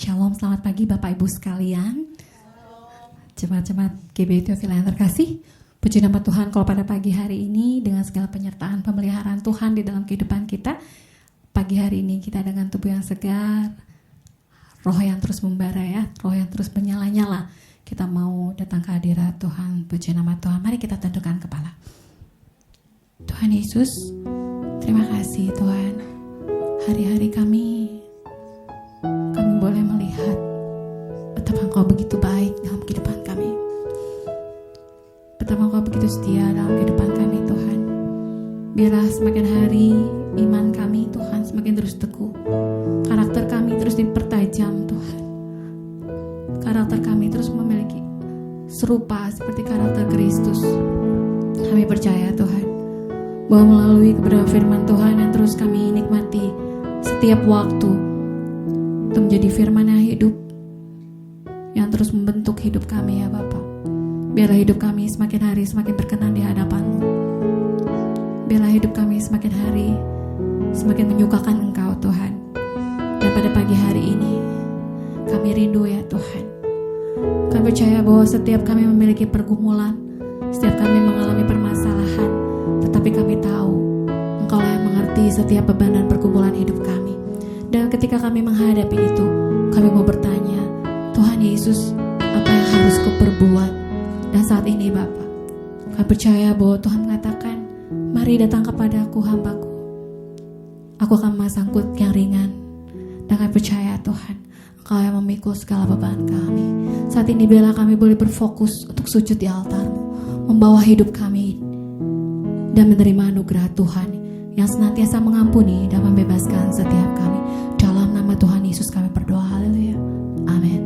Shalom, selamat pagi Bapak Ibu sekalian. Jemaat-jemaat GBI Theophila yang terkasih, puji nama Tuhan kalau pada pagi hari ini dengan segala penyertaan pemeliharaan Tuhan di dalam kehidupan kita, pagi hari ini kita dengan tubuh yang segar, roh yang terus membara ya, roh yang terus menyala-nyala. Kita mau datang ke hadirat Tuhan, puji nama Tuhan. Mari kita tundukkan kepala. Tuhan Yesus, terima kasih Tuhan. Hari-hari kami boleh melihat betapa Engkau begitu baik dalam kehidupan kami. Betapa Engkau begitu setia dalam kehidupan kami Tuhan. Biarlah semakin hari iman kami Tuhan semakin terus teguh. Karakter kami terus dipertajam Tuhan. Karakter kami terus memiliki serupa seperti karakter Kristus. Kami percaya Tuhan bahwa melalui kebenaran firman Tuhan yang terus kami nikmati setiap waktu itu menjadi firman yang hidup yang terus membentuk hidup kami ya Bapa. Biarlah hidup kami semakin hari semakin berkenan di hadapan-Mu. Biarlah hidup kami semakin hari semakin menyukakan Engkau Tuhan. Dan pada pagi hari ini kami rindu ya Tuhan. Kami percaya bahwa setiap kami memiliki pergumulan, setiap kami mengalami permasalahan, tetapi kami tahu Engkaulah yang mengerti setiap beban dan pergumulan hidup kami. Dan ketika kami menghadapi itu, kami mau bertanya, Tuhan Yesus, apa yang harus Kau perbuat? Dan saat ini Bapa, kami percaya bahwa Tuhan mengatakan, mari datang kepadaku hambaku. Aku akan memasang kut yang ringan. Dan kami percaya Tuhan, Engkau yang memikul segala beban kami. Saat ini biarlah kami boleh berfokus untuk sujud di altar-Mu, membawa hidup kami dan menerima anugerah Tuhan yang senantiasa mengampuni dan membebaskan setiap kami. Dalam nama Tuhan Yesus kami berdoa, haleluya, amin.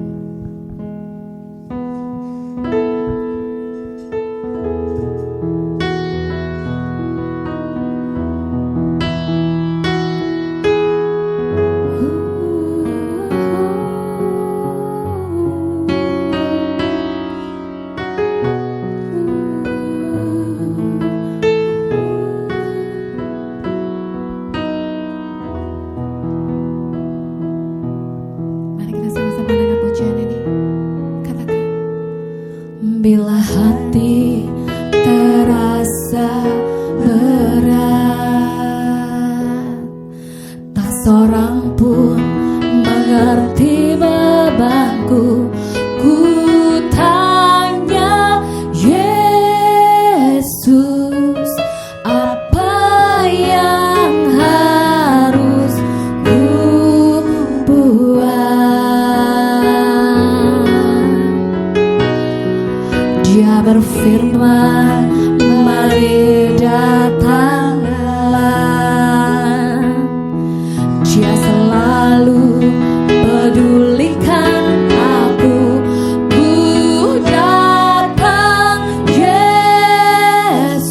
Bila hati terasa berat, tak seorang pun mengerti bebanku. Ku tanya Yesus, apa yang harus ku buat? Dia berfirman, mari datanglah. Dia selalu pedulikan aku. Ku datang Yesus,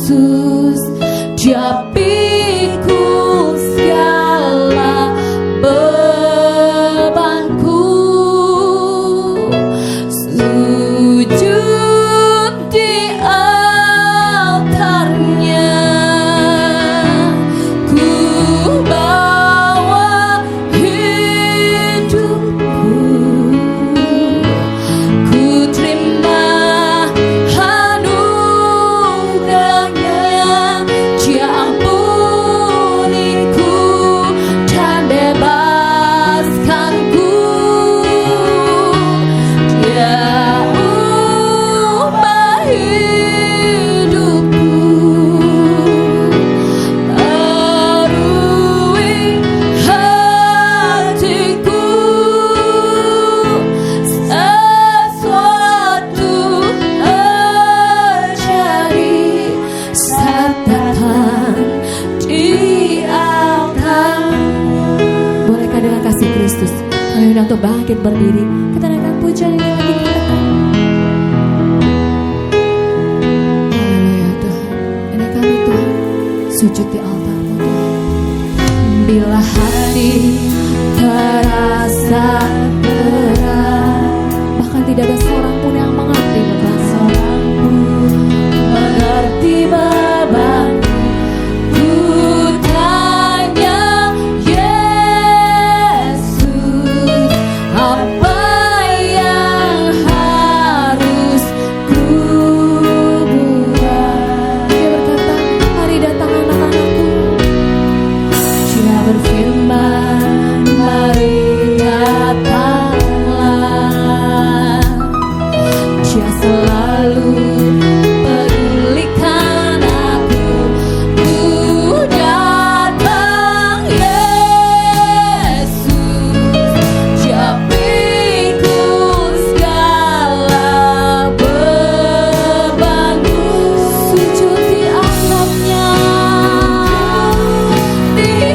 Dia pikul segala bebanku. Untuk bangkit berdiri, kita naikkan pujian ini lagi katakan, haleluya Tuhan. Ini kami Tuhan sujud di altar-Mu Tuhan. Bila hati terasa berat, bahkan tidak ada seorang pun yang mengerti beban, seorang pun mengerti beban. Ku tanya Yesus, apa berfirman, mari datanglah. Dia selalu pedulikan aku. Ku datang Yesus, Dia pikul segala bebanku. Sujud di atapnya, di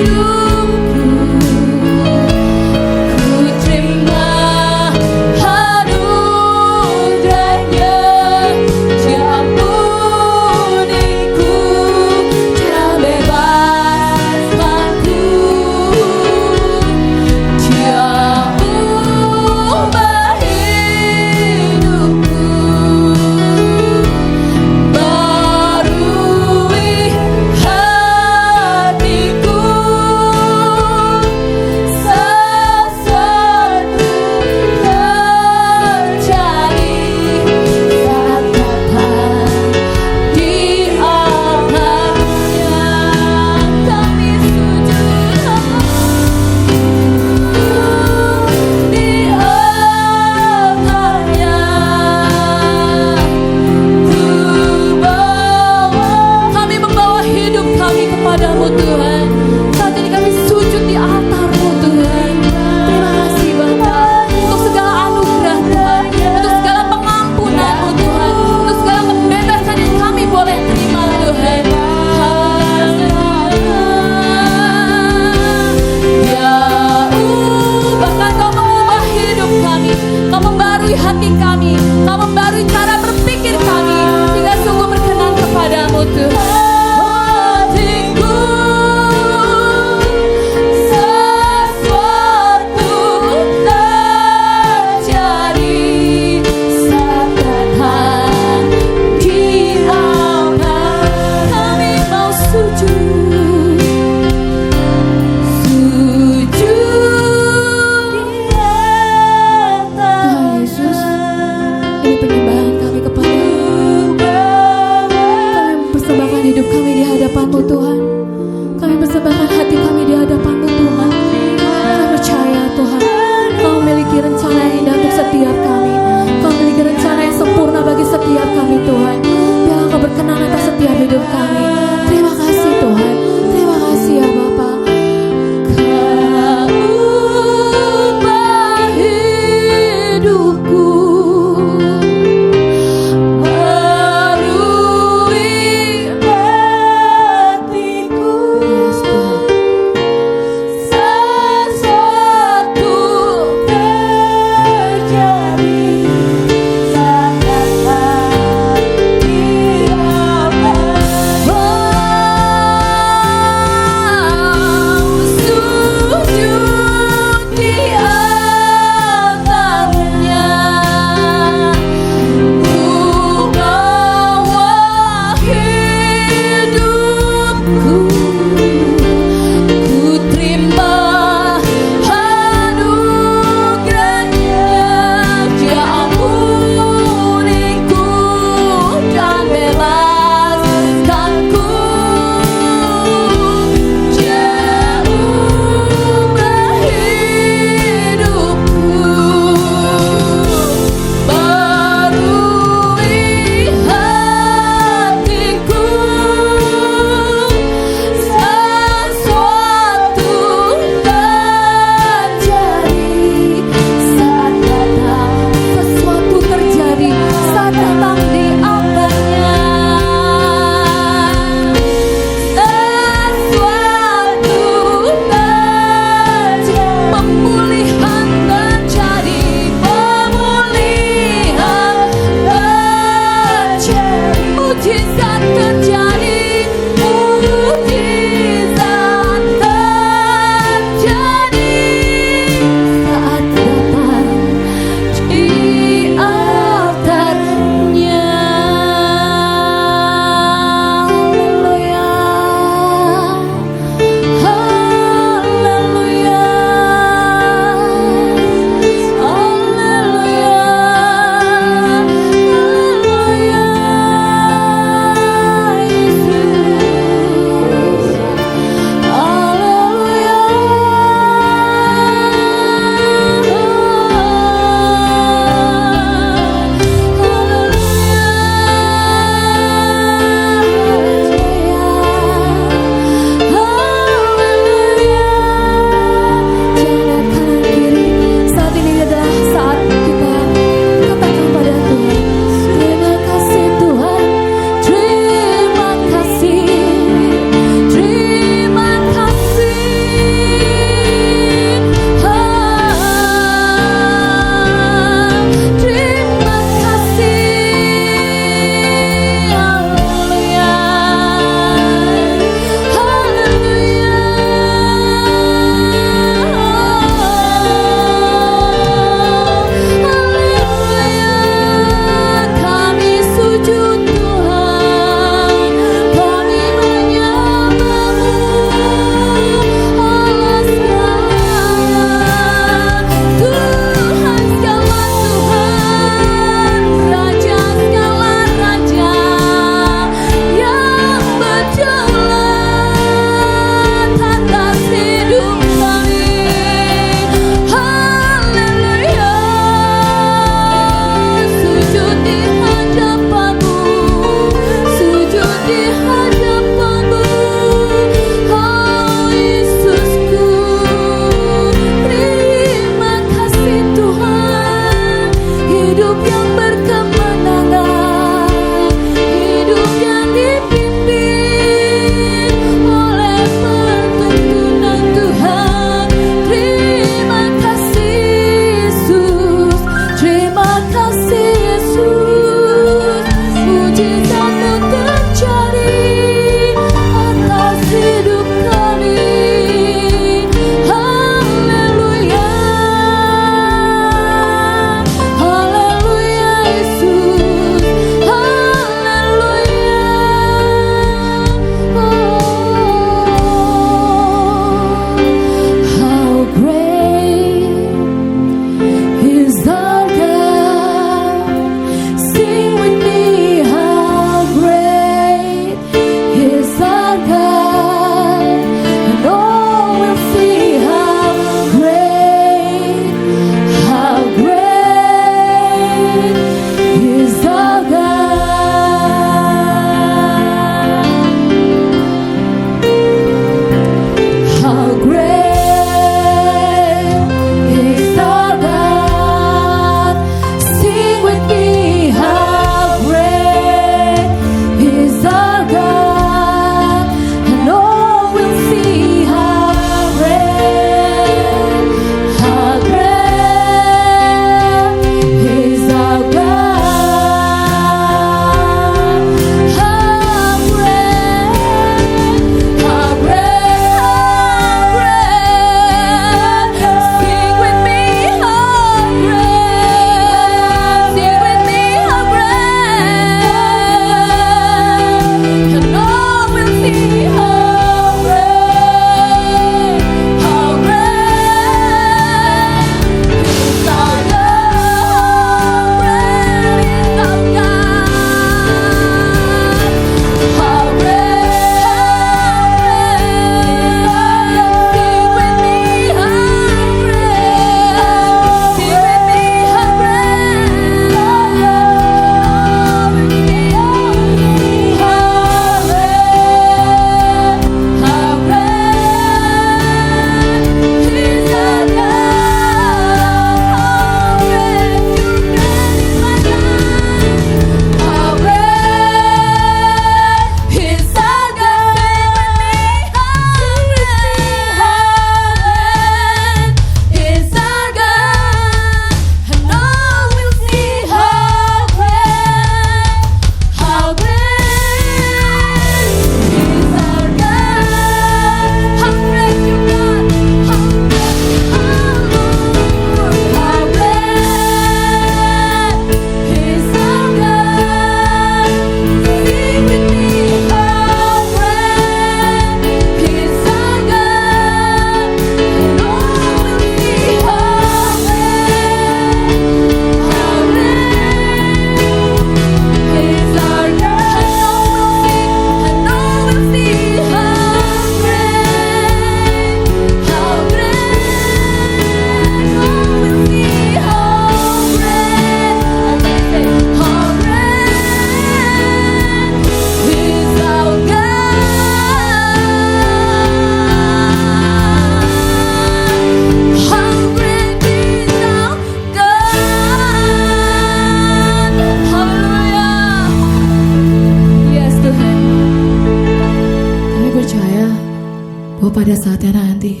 pada saatnya nanti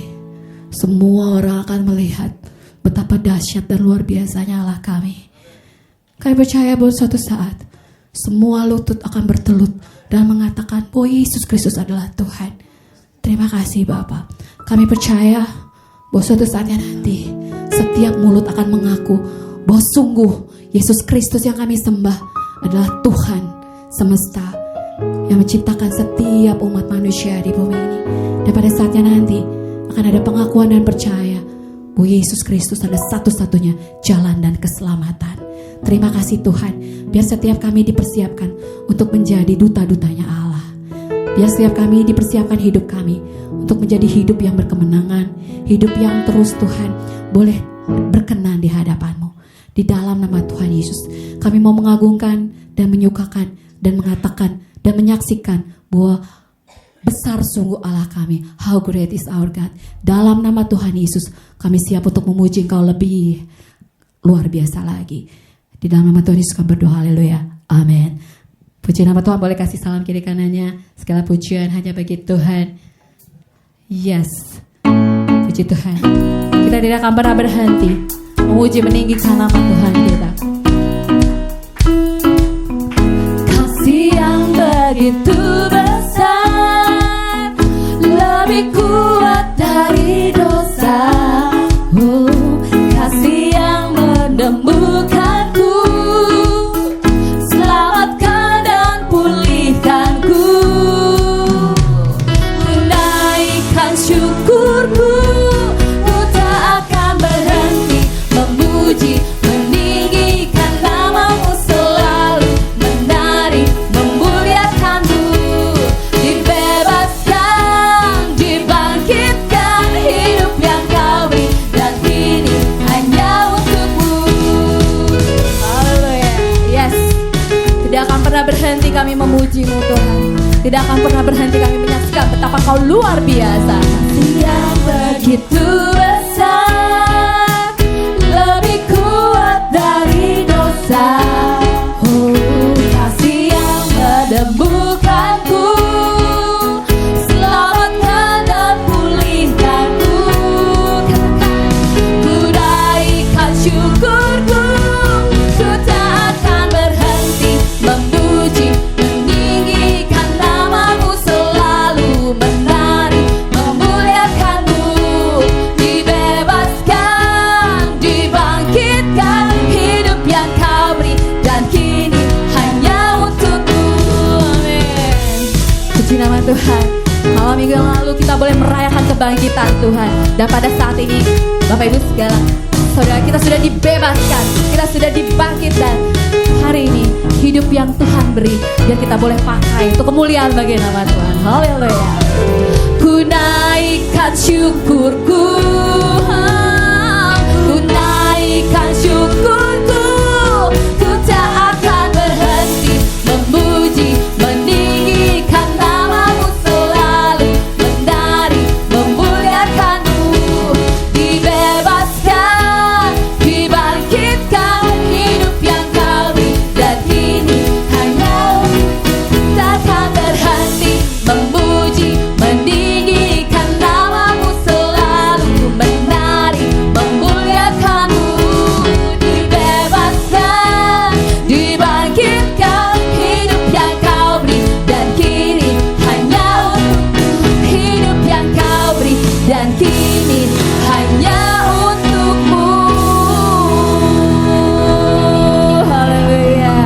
semua orang akan melihat betapa dahsyat dan luar biasanya Allah kami. Kami percaya bahwa suatu saat semua lutut akan bertelut dan mengatakan bahwa Yesus Kristus adalah Tuhan. Terima kasih Bapa. Kami percaya bahwa suatu saatnya nanti setiap mulut akan mengaku bahwa sungguh Yesus Kristus yang kami sembah adalah Tuhan semesta yang menciptakan setiap umat manusia di bumi ini. Dan pada saatnya nanti akan ada pengakuan dan percaya bahwa Yesus Kristus adalah satu-satunya jalan dan keselamatan. Terima kasih Tuhan. Biar setiap kami dipersiapkan untuk menjadi duta-dutanya Allah. Biar setiap kami dipersiapkan hidup kami untuk menjadi hidup yang berkemenangan, hidup yang terus Tuhan boleh berkenan di hadapan-Mu. Di dalam nama Tuhan Yesus, kami mau mengagungkan dan menyukakan dan mengatakan dan menyaksikan bahwa besar sungguh Allah kami. How great is our God. Dalam nama Tuhan Yesus, kami siap untuk memuji Engkau lebih luar biasa lagi. Di dalam nama Tuhan Yesus kami berdoa, haleluya, amin. Puji nama Tuhan, boleh kasih salam kiri kanannya. Segala pujian hanya bagi Tuhan. Yes, puji Tuhan. Kita tidak akan pernah berhenti memuji meninggikan nama Tuhan kita. Kasih yang begitu besar, lebih kuat dari dosa. Oh, kasih yang menemukanku, selamatkan dan pulihkanku. Menaikkan syukurku, ku tak akan berhenti memuji, meninggikan nama-Mu selalu, menari, memuliakan-Mu. Dibebaskan, dibangkitkan, hidup yang Kau beri, dan kini hanya untuk-Mu. Haleluya. Yes. Tidak akan pernah berhenti kami memuji-Mu Tuhan. Tidak akan pernah berhenti kami menyaksikan betapa Kau luar biasa. Kasih yang begitu besar, lebih kuat dari dosa. Oh, kasih yang menemukanku, selamatkan dan pulihkanku. Ku naikkan syukurku, ku tak akan berhenti memuji, meninggikan nama-Mu selalu, menari, memuliakan-Mu. Dibebaskan, dibangkitkan, hidup yang Kau beri, dan kini hanya untuk-Mu. Amin. Puji nama Tuhan. Malam minggu yang lalu kita boleh merayakan kebangkitan Tuhan. Dan pada saat ini Bapak Ibu segala saudara, kita sudah dibebaskan, kita sudah dibangkitkan. Hari ini hidup yang Tuhan beri dan kita boleh pakai untuk kemuliaan bagi nama Tuhan. Haleluya. Ku naikkan syukurku, ku naikkan syukurku, ku tak akan berhenti memuji, meninggikan nama-Mu selalu, menari, memuliakan-Mu. Dibebaskan, dibangkitkan, hidup yang Kau beri, dan kini hanya takkan berhenti memuji, meninggikan nama-Mu selalu, menari, memuliakan-Mu. Dibebaskan, dibangkitkan, hidup yang Kau beri, dan kini hanya hidup yang Kau beri, dan kini hanya untuk-Mu. Haleluya.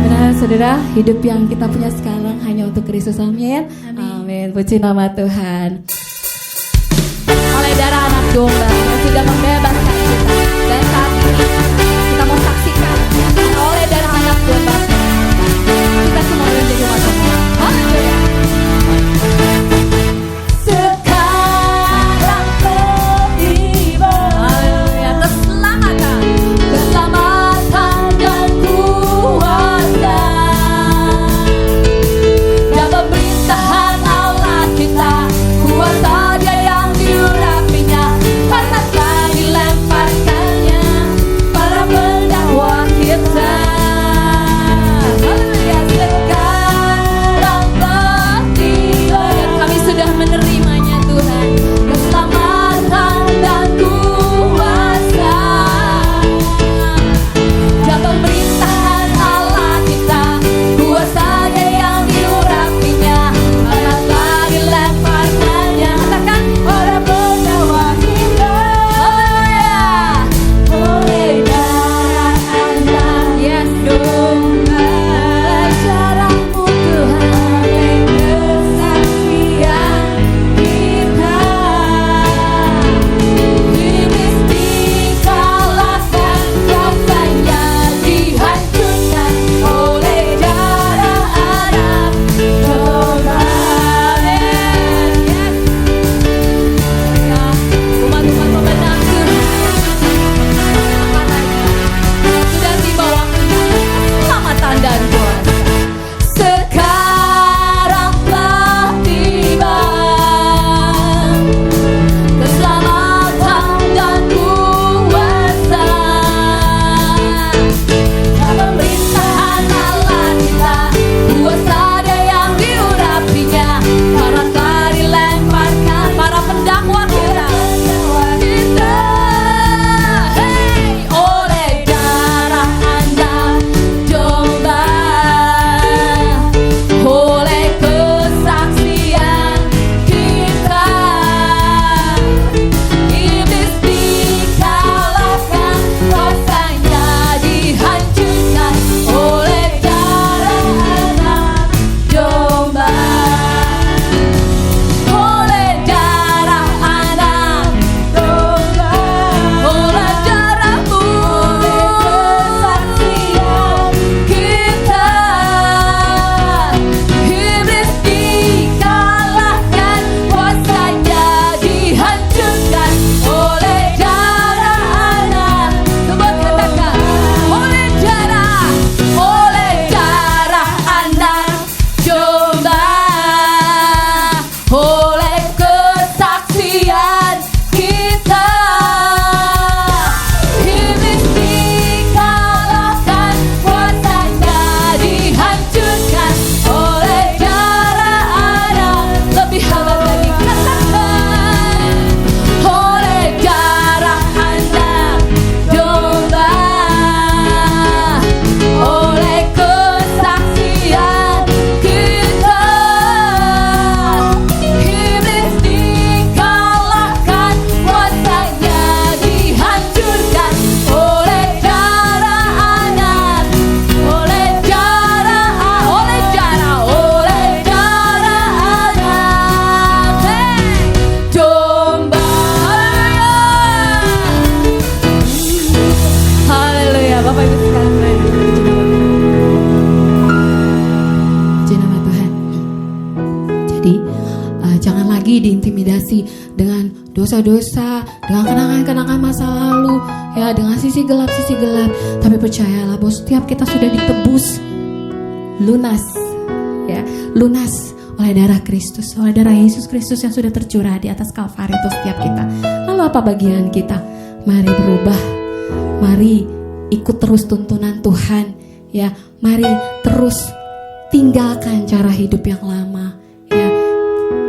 Benar saudara, hidup yang kita punya sekarang hanya untuk Kristus. Amin. Amin. Puji nama Tuhan. Oleh darah anak domba yang sudah membebaskan kita, dan saat ini kita mau saksikan oleh darah anak domba kita semua menjadi umat Tuhan. Haleluya. Sekarang tiba, haleluya, keselamatan, keselamatan dan kuasa, dan pemerintahan Allah kita, kuasa Dia yang diurapinya, karena telah dilemparkannya para pendakwa kita. diintimidasi dengan dosa-dosa, dengan kenangan-kenangan masa lalu, ya, dengan sisi gelap. Tapi percayalah bahwa setiap kita sudah ditebus lunas, ya, lunas oleh darah Kristus, oleh darah Yesus Kristus yang sudah tercurah di atas Kalvari untuk setiap kita. Lalu apa bagian kita? Mari berubah, mari ikut terus tuntunan Tuhan, ya, mari terus tinggalkan cara hidup yang lama, ya,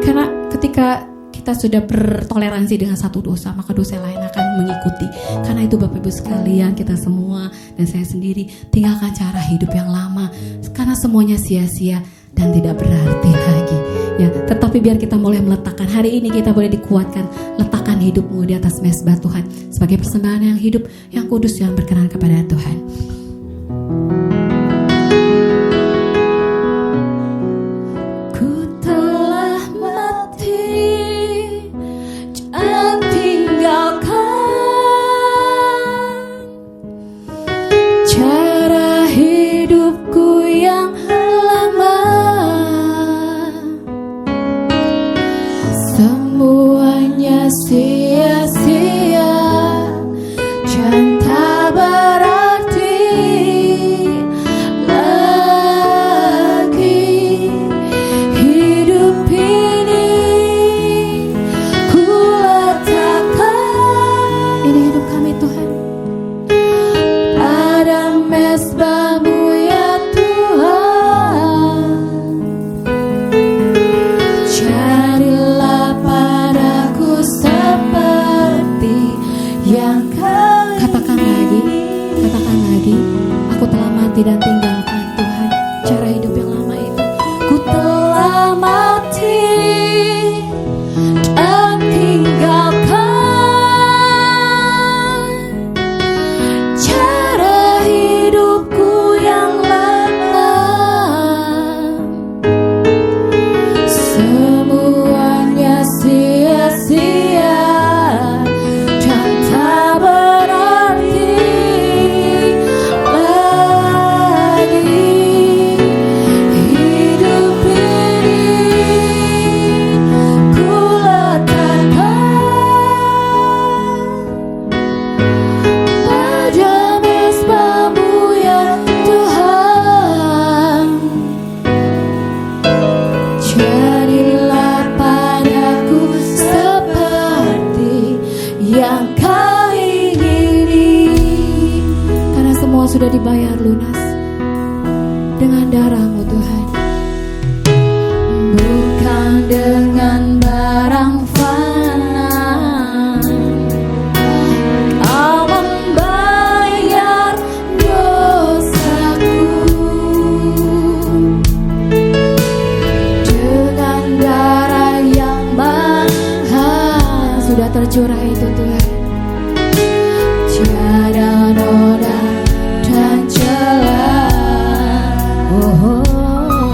karena ketika kita sudah bertoleransi dengan satu dosa, maka dosa lain akan mengikuti. Karena itu Bapak Ibu sekalian, kita semua dan saya sendiri, tinggalkan cara hidup yang lama, karena semuanya sia-sia dan tidak berarti lagi, ya. Tetapi biar kita mulai meletakkan, hari ini kita boleh dikuatkan, letakkan hidupmu di atas mezbah Tuhan sebagai persembahan yang hidup, yang kudus, yang berkenan kepada Tuhan. Sia-sia dan tak berarti lagi. Hidup ini ku letakkan, ini hidup kami Tuhan, pada mezbah-Mu ya Tuhan. Jadilah padaku seperti yang Kau katakan lagi, aku telah mati dan tinggalkan Tuhan cara hidup yang lama itu. Ku telah mati dan tinggalkan cara hidupku yang lama. Semuanya sia-sia dan tak berarti lagi. Hidup ini ku letakkan pada mezbah-Mu ya Tuhan. Jadilah padaku seperti yang Kau ingini. Karena semua sudah dibayar lunas dengan darah-Mu Tuhan. Bukan dengan barang fana Kau membayar dosaku. Dengan darah yang mahal Sudah tercurah itu Tuhan. tiada noda dan celah. Oh, oh, oh.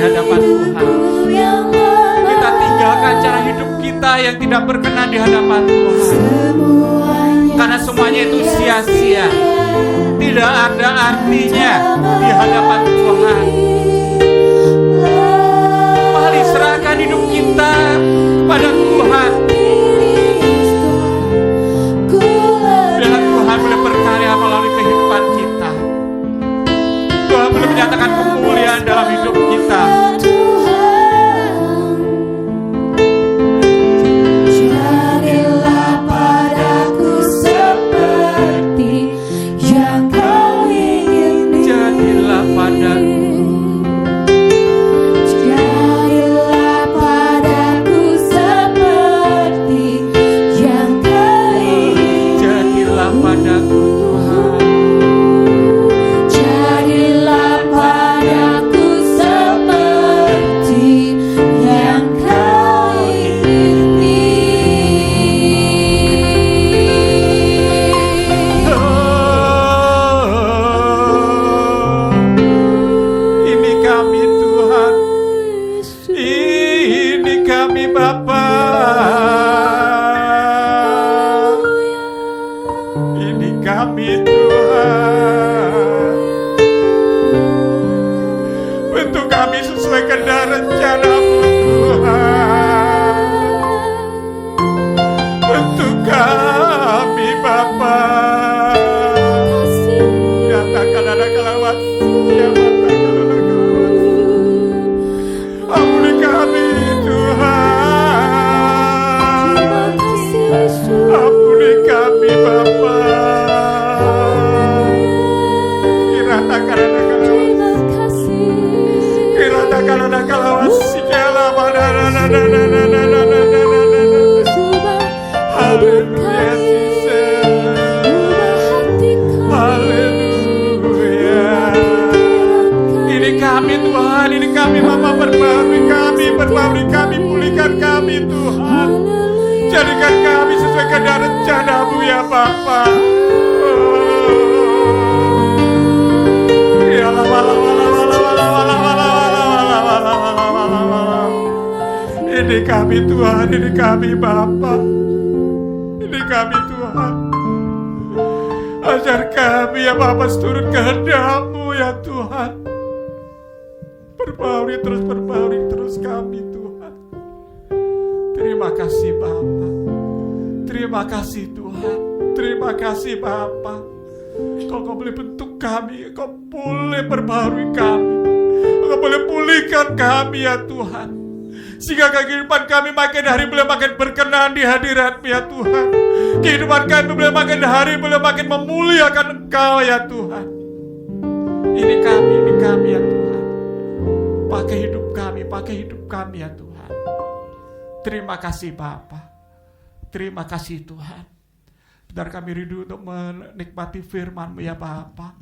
hadapan Tuhan. Kita tinggalkan cara hidup kita yang tidak berkenan di hadapan Tuhan. Karena semuanya itu sia-sia, tidak ada artinya di hadapan Tuhan. Mari serahkan hidup kita pada Tuhan. Biarlah Tuhan boleh berkarya melalui kehidupan kita. Tuhan boleh menyatakan kemuliaan dalam hidup kita. Perbarui kami, pulihkan kami Tuhan. Jadikan kami sesuai kehendak rencana-Mu ya Bapa. Ini kami Tuhan, ini kami Bapa. Ini kami Tuhan. Ajar kami ya Bapa seturut kehendak-Mu ya Tuhan. Perbarui terus kami Tuhan. Terima kasih Bapa. Terima kasih Tuhan. Terima kasih Bapa. Kau boleh bentuk kami, Kau boleh perbarui kami, Kau boleh pulihkan kami ya Tuhan, sehingga kehidupan kami makin hari boleh makin berkenan di hadirat-Mu ya Tuhan. Kehidupan kami boleh makin hari boleh makin memuliakan Engkau ya Tuhan. Ini kami ya Tuhan. Pakai hidup kami ya Tuhan. Terima kasih Bapa. Terima kasih Tuhan. Benar kami rindu untuk menikmati firman-Mu ya Bapa.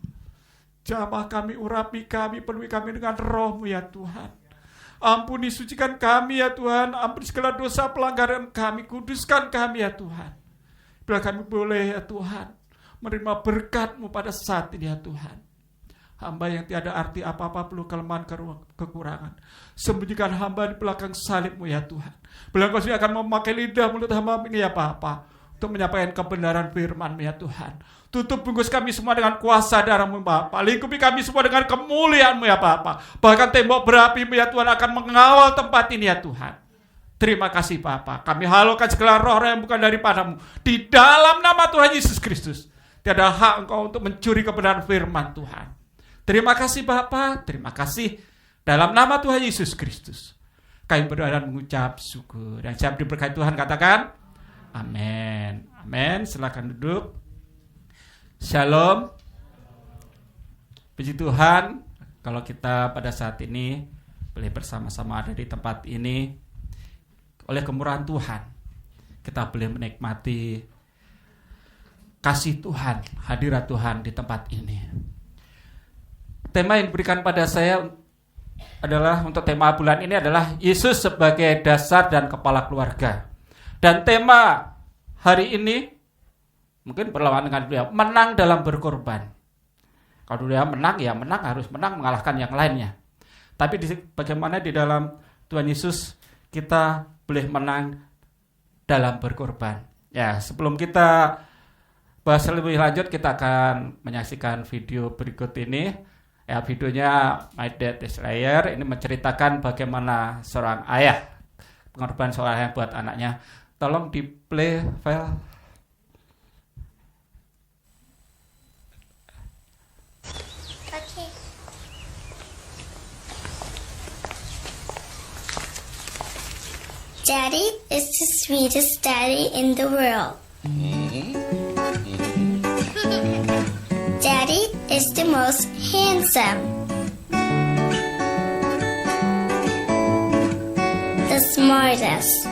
Jamah kami, urapi kami, penuhi kami dengan Roh-Mu ya Tuhan. Ampuni, sucikan kami ya Tuhan. Ampuni segala dosa pelanggaran kami. Kuduskan kami ya Tuhan. Bila kami boleh ya Tuhan menerima berkat-Mu pada saat ini ya Tuhan. Hamba yang tiada arti apa-apa, perlu kelemahan kekurangan. Sembunyikan hamba di belakang salib-Mu ya Tuhan. Bila Kau sendiri akan memakai lidah mulut hamba ini ya Bapa, untuk menyampaikan kebenaran firman-Mu ya Tuhan. Tutup bungkus kami semua dengan kuasa darah-Mu Bapa. Lingkupi kami semua dengan kemuliaan-Mu ya Bapa. Bahkan tembok berapi-Mu ya Tuhan akan mengawal tempat ini ya Tuhan. Terima kasih Bapa. Kami halaukan segala roh yang bukan daripada-Mu. Di dalam nama Tuhan Yesus Kristus. Tiada hak Engkau untuk mencuri kebenaran firman Tuhan. Terima kasih Bapa, terima kasih. Dalam nama Tuhan Yesus Kristus kami berdoa dan mengucap syukur. Dan siap diberkati Tuhan katakan amin. Amin. Silakan duduk. Shalom. Puji Tuhan, kalau kita pada saat ini boleh bersama-sama ada di tempat ini, oleh kemurahan Tuhan kita boleh menikmati kasih Tuhan, hadirat Tuhan di tempat ini. Tema yang diberikan pada saya adalah, untuk tema bulan ini adalah Yesus sebagai dasar dan kepala keluarga. Dan tema hari ini mungkin berlawanan dengan beliau, menang dalam berkorban. Kalau beliau menang, ya menang, harus menang mengalahkan yang lainnya. Tapi bagaimana di dalam Tuhan Yesus kita boleh menang dalam berkorban. Ya, sebelum kita bahas lebih lanjut, kita akan menyaksikan video berikut ini. Ya, videonya My Dad is Liar. Ini menceritakan bagaimana seorang ayah, pengorbanan seorang ayah buat anaknya. Tolong di play file. Okay. Daddy is the sweetest daddy in the world. Daddy is the most handsome. The smartest.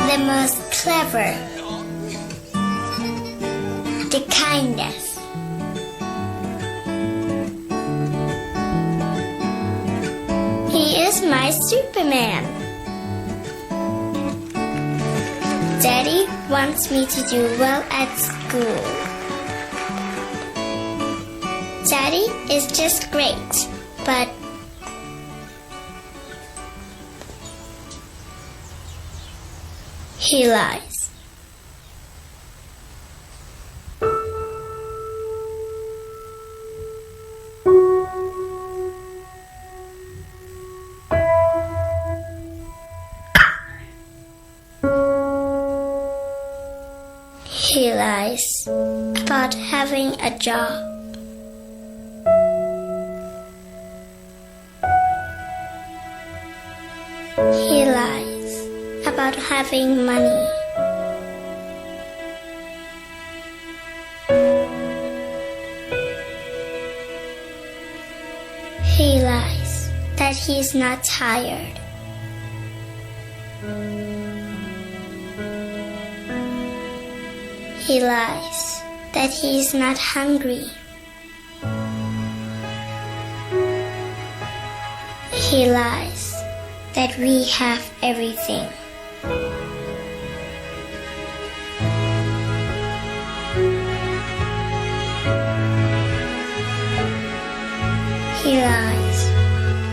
The most clever. The kindest. He is my Superman. Daddy wants me to do well at school. Daddy is just great, but he lies. He lies about having a job. He lies about having money. He lies that he's not tired. He lies that he's not hungry. He lies that we have everything. He lies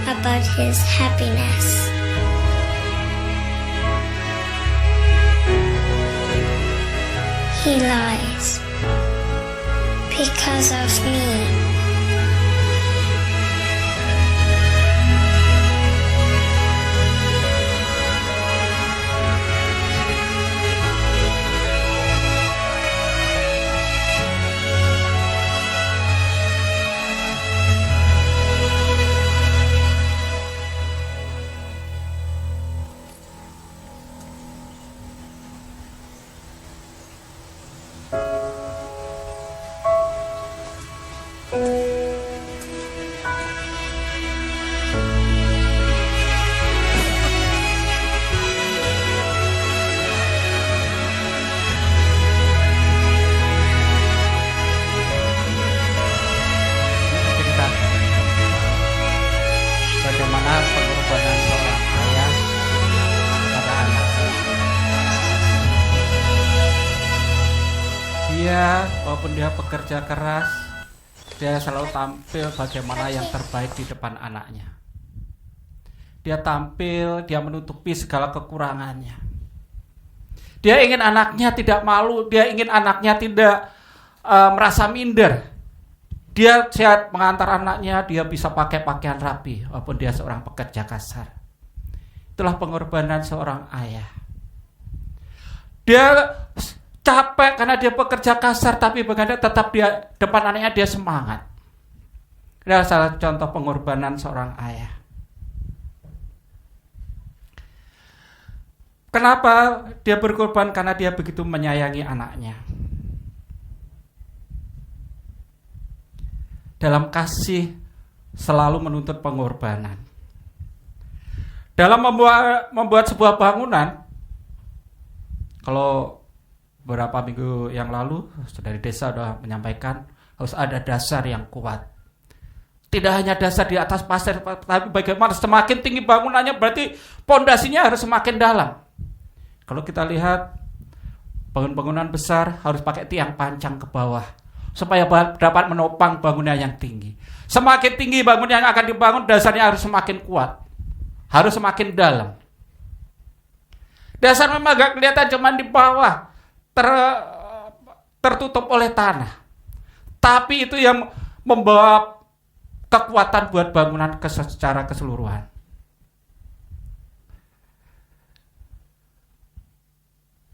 about his happiness. He lies because of me. Bagaimana pengorbanan seorang ayah pada anaknya. Dia, walaupun dia bekerja keras, dia selalu tampil bagaimana yang terbaik di depan anaknya. Dia tampil, dia menutupi segala kekurangannya. Dia ingin anaknya tidak malu, dia ingin anaknya tidak merasa minder. Dia sehat mengantar anaknya, dia bisa pakai pakaian rapi walaupun dia seorang pekerja kasar. Itulah pengorbanan seorang ayah. Dia capek karena dia pekerja kasar, tapi bagaimana tetap dia depan anaknya dia semangat. Adalah salah contoh pengorbanan seorang ayah. Kenapa dia berkorban? Karena dia begitu menyayangi anaknya. Dalam kasih selalu menuntut pengorbanan. Dalam membuat sebuah bangunan, kalau beberapa minggu yang lalu dari desa sudah menyampaikan harus ada dasar yang kuat. Tidak hanya dasar di atas pasir, tapi bagaimana semakin tinggi bangunannya berarti pondasinya harus semakin dalam. Kalau kita lihat bangunan besar harus pakai tiang pancang ke bawah. supaya dapat menopang bangunan yang tinggi. Semakin tinggi bangunan yang akan dibangun, dasarnya harus semakin kuat, harus semakin dalam. Dasar memang gak kelihatan, cuman di bawah tertutup oleh tanah. Tapi itu yang membawa kekuatan buat bangunan secara keseluruhan.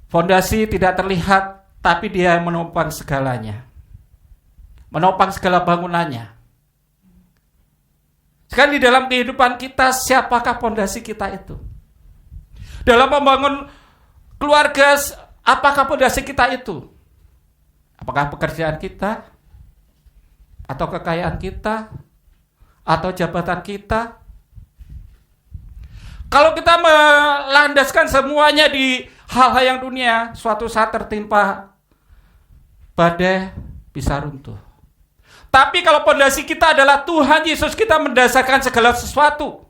Fondasi tidak terlihat, tapi dia menopang segalanya. Menopang segala bangunannya. Sekarang di dalam kehidupan kita, siapakah fondasi kita itu? Dalam membangun keluarga, apakah fondasi kita itu? Apakah pekerjaan kita? Atau kekayaan kita? Atau jabatan kita? Kalau kita melandaskan semuanya di hal-hal yang dunia, suatu saat tertimpa badai, bisa runtuh. Tapi kalau fondasi kita adalah Tuhan Yesus, kita mendasarkan segala sesuatu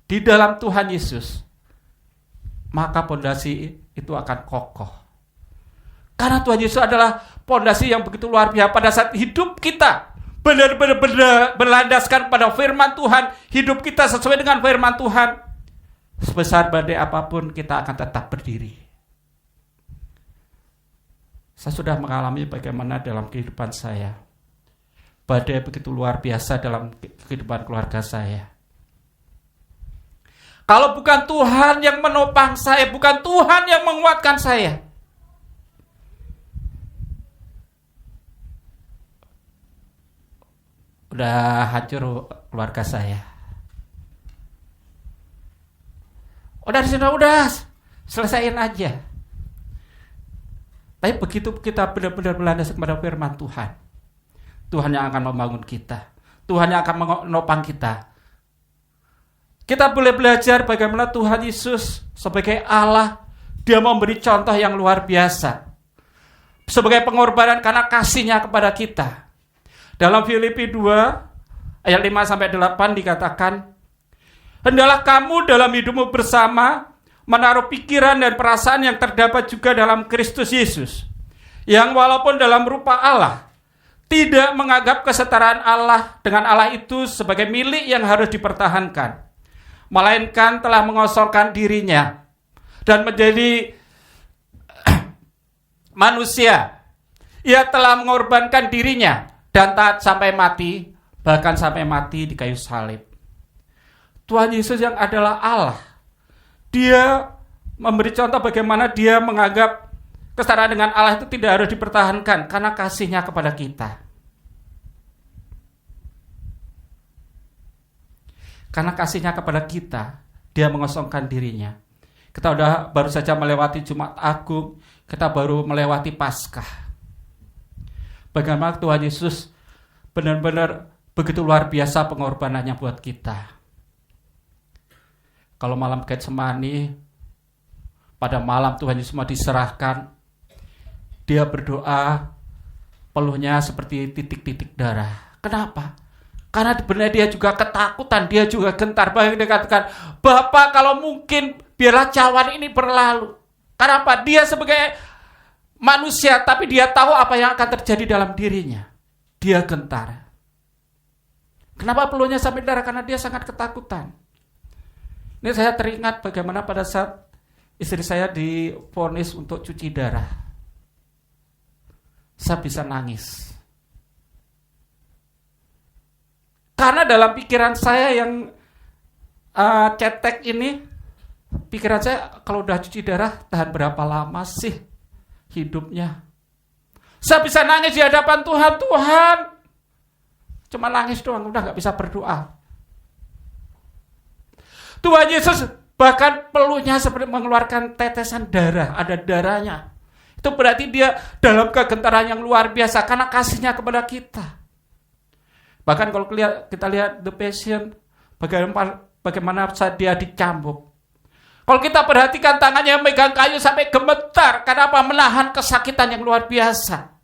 di dalam Tuhan Yesus, maka fondasi itu akan kokoh. Karena Tuhan Yesus adalah fondasi yang begitu luar biasa. Pada saat hidup kita benar-benar berlandaskan pada firman Tuhan, hidup kita sesuai dengan firman Tuhan, sebesar badai apapun kita akan tetap berdiri. Saya sudah mengalami bagaimana dalam kehidupan saya, badai begitu luar biasa dalam kehidupan keluarga saya. Kalau bukan Tuhan yang menopang saya, bukan Tuhan yang menguatkan saya, udah hancur keluarga saya. Udah selesaiin aja. Tapi begitu kita benar-benar berlandaskan kepada firman Tuhan, Tuhan yang akan membangun kita, Tuhan yang akan menopang kita. Kita boleh belajar bagaimana Tuhan Yesus sebagai Allah, dia memberi contoh yang luar biasa sebagai pengorbanan karena kasihnya kepada kita. Dalam Filipi 2 ayat 5-8 dikatakan, hendaklah kamu dalam hidupmu bersama menaruh pikiran dan perasaan yang terdapat juga dalam Kristus Yesus, yang walaupun dalam rupa Allah, tidak menganggap kesetaraan Allah dengan Allah itu sebagai milik yang harus dipertahankan, melainkan telah mengosongkan dirinya dan menjadi manusia. Ia telah mengorbankan dirinya dan taat sampai mati, bahkan sampai mati di kayu salib. Tuhan Yesus yang adalah Allah, dia memberi contoh bagaimana dia menganggap kesetaraan dengan Allah itu tidak harus dipertahankan karena kasihnya kepada kita. Karena kasihnya kepada kita, dia mengosongkan dirinya. Kita baru saja melewati Jumat Agung, kita baru melewati Paskah. Bagaimana Tuhan Yesus benar-benar begitu luar biasa pengorbanannya buat kita. Kalau malam Getsemani, pada malam Tuhan Yesus mau diserahkan, dia berdoa, peluhnya seperti titik-titik darah. Kenapa? Karena sebenarnya dia juga ketakutan, dia juga gentar. Bahkan dia katakan, Bapa kalau mungkin biarlah cawan ini berlalu. Karena apa? Dia sebagai manusia, tapi dia tahu apa yang akan terjadi dalam dirinya. Dia gentar. Kenapa peluhnya sampai darah? Karena dia sangat ketakutan. Ini saya teringat bagaimana pada saat istri saya divonis untuk cuci darah. Saya bisa nangis. Karena dalam pikiran saya yang cetek ini, pikiran saya kalau udah cuci darah tahan berapa lama sih hidupnya. Saya bisa nangis di hadapan Tuhan. Tuhan, cuma nangis doang, udah gak bisa berdoa. Tuhan Yesus bahkan peluhnya seperti mengeluarkan tetesan darah, ada darahnya. Itu berarti dia dalam kegentaran yang luar biasa karena kasihnya kepada kita. Bahkan kalau kita lihat The Passion, bagaimana saat dia dicambuk. Kalau kita perhatikan tangannya megang kayu sampai gemetar, karena apa? Menahan kesakitan yang luar biasa.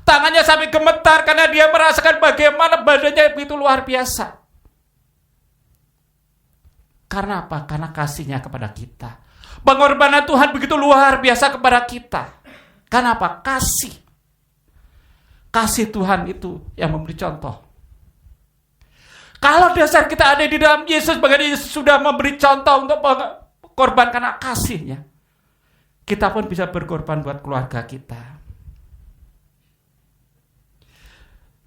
Tangannya sampai gemetar karena dia merasakan bagaimana badannya begitu luar biasa. Karena apa? Karena kasihnya kepada kita. Pengorbanan Tuhan begitu luar biasa kepada kita. Karena apa? Kasih. kasih Tuhan itu yang memberi contoh. Kalau dasar kita ada di dalam Yesus, bagaimana Yesus sudah memberi contoh untuk korban karena kasihnya, kita pun bisa berkorban buat keluarga kita.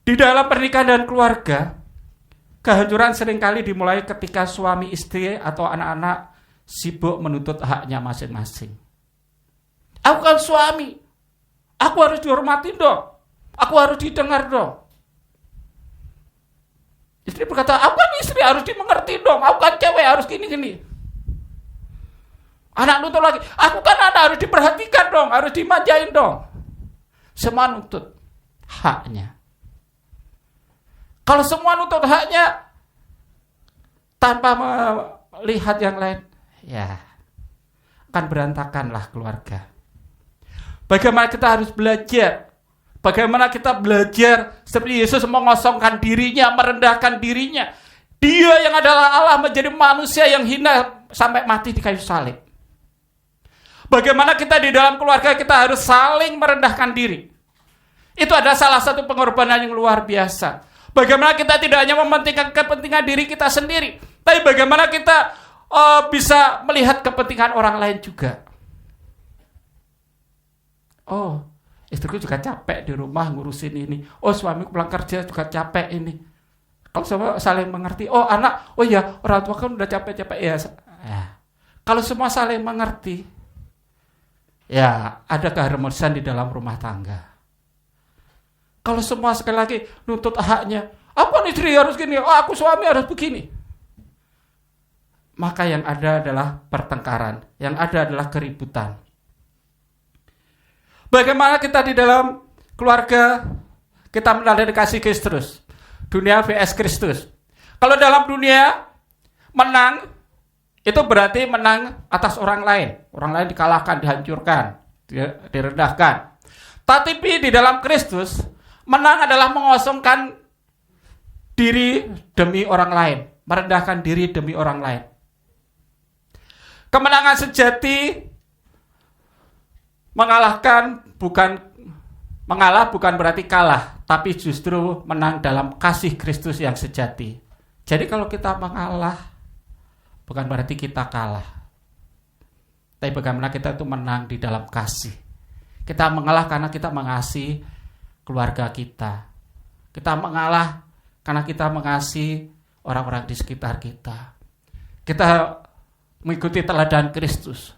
Di dalam pernikahan dan keluarga, kehancuran seringkali dimulai ketika suami istri atau anak-anak sibuk menuntut haknya masing-masing. Aku kan suami, aku harus dihormati dong, aku harus didengar dong. Istri berkata, aku kan istri harus dimengerti dong, aku kan cewek harus gini-gini. Anak nuntut lagi, aku kan anak harus diperhatikan dong, harus dimanjain dong. Semua nuntut haknya. Kalau semua nuntut haknya tanpa melihat yang lain, ya akan berantakanlah keluarga. Bagaimana kita harus belajar? Bagaimana kita belajar seperti Yesus mengosongkan dirinya, merendahkan dirinya. Dia yang adalah Allah menjadi manusia yang hina sampai mati di kayu salib. Bagaimana kita di dalam keluarga kita harus saling merendahkan diri. Itu adalah salah satu pengorbanan yang luar biasa. Bagaimana kita tidak hanya mementingkan kepentingan diri kita sendiri, tapi bagaimana kita bisa melihat kepentingan orang lain juga. Oh, istriku juga capek di rumah ngurusin ini. Oh, suamiku pulang kerja juga capek ini. Kalau semua saling mengerti, oh anak, oh ya orang tua kan udah capek-capek ya. Kalau semua saling mengerti, ya ada keharmonisan di dalam rumah tangga. Kalau semua sekali lagi nuntut haknya, apa istri harus gini, oh aku suami harus begini. Maka yang ada adalah pertengkaran, yang ada adalah keributan. Bagaimana kita di dalam keluarga kita meneladani kasih Kristus, dunia vs Kristus. Kalau dalam dunia menang, itu berarti menang atas orang lain dikalahkan, dihancurkan, direndahkan. Tapi di dalam Kristus, menang adalah mengosongkan diri demi orang lain, merendahkan diri demi orang lain. Kemenangan sejati mengalah bukan berarti kalah, tapi justru menang dalam kasih Kristus yang sejati. Jadi kalau kita mengalah, bukan berarti kita kalah, tapi bagaimana kita itu menang di dalam kasih. Kita mengalah karena kita mengasihi keluarga kita. Kita mengalah karena kita mengasihi orang-orang di sekitar kita. Kita mengikuti teladan Kristus.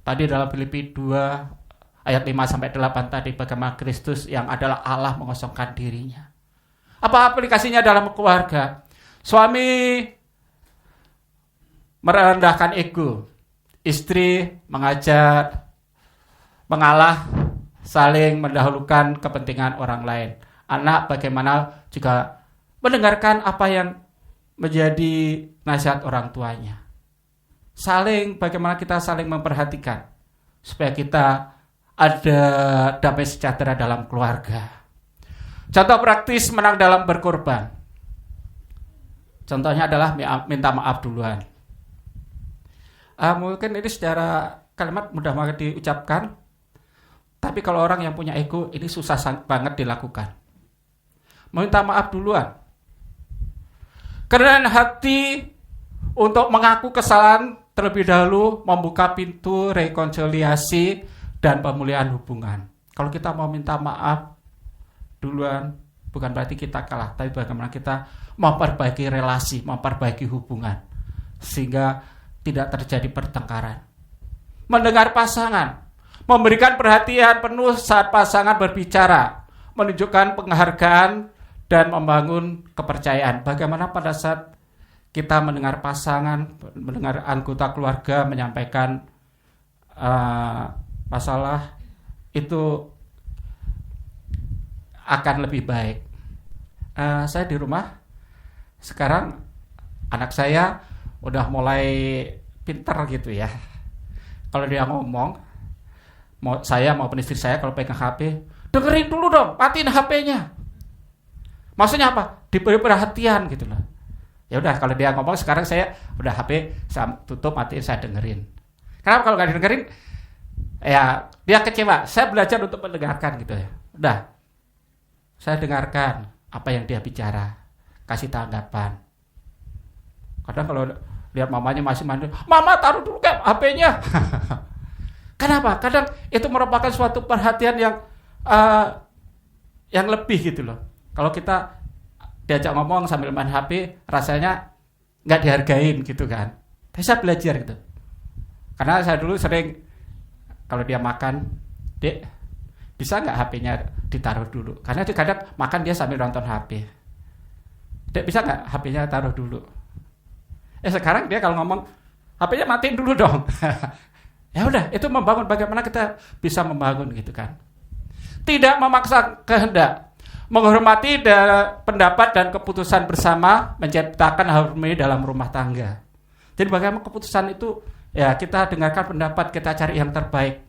Tadi dalam Filipi 2 ayat 5-8 tadi, bagaimana Kristus yang adalah Allah mengosongkan dirinya. Apa aplikasinya dalam keluarga? Suami merendahkan ego, istri mengalah, saling mendahulukan kepentingan orang lain. Anak bagaimana juga mendengarkan apa yang menjadi nasihat orang tuanya. Bagaimana kita saling memperhatikan supaya kita ada damai sejahtera dalam keluarga. Contoh praktis menang dalam berkorban. Contohnya adalah minta maaf duluan. Mungkin ini secara kalimat mudah banget diucapkan, tapi kalau orang yang punya ego ini susah banget dilakukan. Minta maaf duluan. Kerendahan hati untuk mengaku kesalahan terlebih dahulu membuka pintu rekonsiliasi dan pemulihan hubungan. Kalau kita mau minta maaf duluan, bukan berarti kita kalah, tapi bagaimana kita memperbaiki relasi, memperbaiki hubungan, sehingga tidak terjadi pertengkaran. Mendengar pasangan, memberikan perhatian penuh saat pasangan berbicara, menunjukkan penghargaan dan membangun kepercayaan. Bagaimana pada saat kita mendengar pasangan, mendengar anggota keluarga menyampaikan masalah, itu akan lebih baik. Saya di rumah sekarang, anak saya udah mulai pintar gitu ya. Kalau dia ngomong, saya maupun istri saya kalau pegang HP, dengerin dulu dong, matiin HP-nya. Maksudnya apa? Diberi perhatian gitu loh. Ya udah, kalau dia ngomong sekarang saya udah HP saya tutup, matiin, saya dengerin. Kenapa kalau nggak didengerin? Ya dia kecewa. Saya belajar untuk mendengarkan gitu ya. Udah. saya dengarkan apa yang dia bicara, kasih tanggapan. Kadang kalau lihat mamanya masih mandi, mama taruh dulu kan HP-nya. Kenapa? Kadang itu merupakan suatu perhatian yang lebih gitu loh. Kalau kita diajak ngomong sambil main HP, rasanya nggak dihargain gitu kan. Saya belajar gitu. Karena saya dulu sering kalau dia makan, Dek, bisa nggak HP-nya ditaruh dulu? Karena itu kadang makan dia sambil nonton HP. Dek, bisa nggak HP-nya taruh dulu? Sekarang dia kalau ngomong, HP-nya matiin dulu dong. Ya udah, itu membangun, bagaimana kita bisa membangun gitu kan. Tidak memaksa kehendak, menghormati pendapat dan keputusan bersama, menciptakan harmoni dalam rumah tangga. Jadi bagaimana keputusan itu, ya kita dengarkan pendapat, kita cari yang terbaik.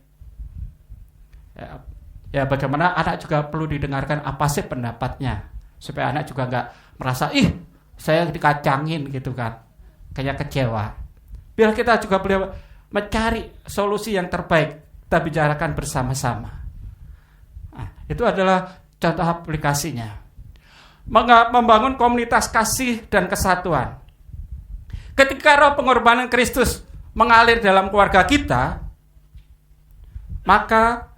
Ya bagaimana anak juga perlu didengarkan apa sih pendapatnya, supaya anak juga nggak merasa saya dikacangin gitu kan, kayak kecewa. Biar kita juga boleh mencari solusi yang terbaik, kita bicarakan bersama-sama. Nah, itu adalah contoh aplikasinya. Membangun komunitas kasih dan kesatuan. Ketika roh pengorbanan Kristus mengalir dalam keluarga kita, maka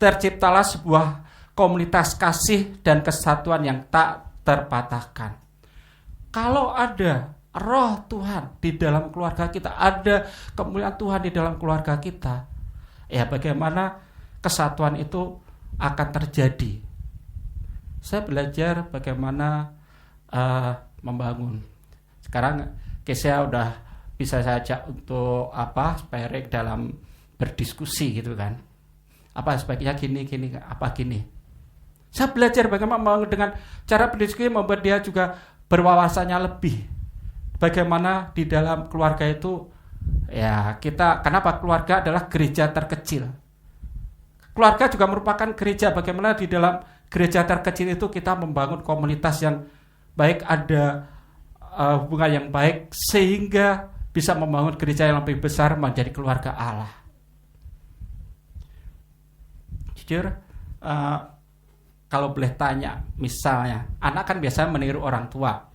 terciptalah sebuah komunitas kasih dan kesatuan yang tak terpatahkan. Kalau ada roh Tuhan di dalam keluarga kita, ada kemuliaan Tuhan di dalam keluarga kita, ya bagaimana kesatuan itu akan terjadi. Saya belajar bagaimana membangun. Sekarang saya udah bisa saja untuk sparring dalam berdiskusi gitu kan. Apa sebaiknya gini, apa gini. Saya belajar bagaimana dengan cara berdiskusi membuat dia juga berwawasannya lebih. Bagaimana di dalam keluarga itu, ya kenapa keluarga adalah gereja terkecil. Keluarga juga merupakan gereja. Bagaimana di dalam gereja terkecil itu kita membangun komunitas yang baik, ada hubungan yang baik, sehingga bisa membangun gereja yang lebih besar menjadi keluarga Allah. Jujur, kalau boleh tanya, misalnya anak kan biasanya meniru orang tua.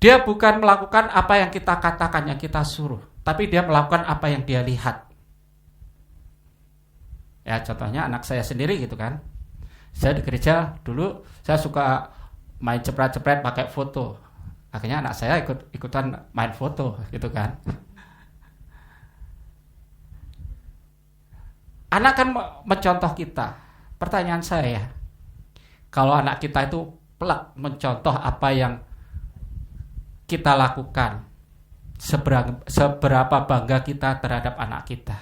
Dia bukan melakukan apa yang kita katakan, yang kita suruh, tapi dia melakukan apa yang dia lihat. Ya contohnya anak saya sendiri gitu kan. Saya di gereja dulu saya suka main cepret-cepret pakai foto. Akhirnya anak saya ikutan main foto gitu kan. Anak kan mencontoh kita. Pertanyaan saya, kalau anak kita itu pelak mencontoh apa yang kita lakukan, seberapa bangga kita terhadap anak kita.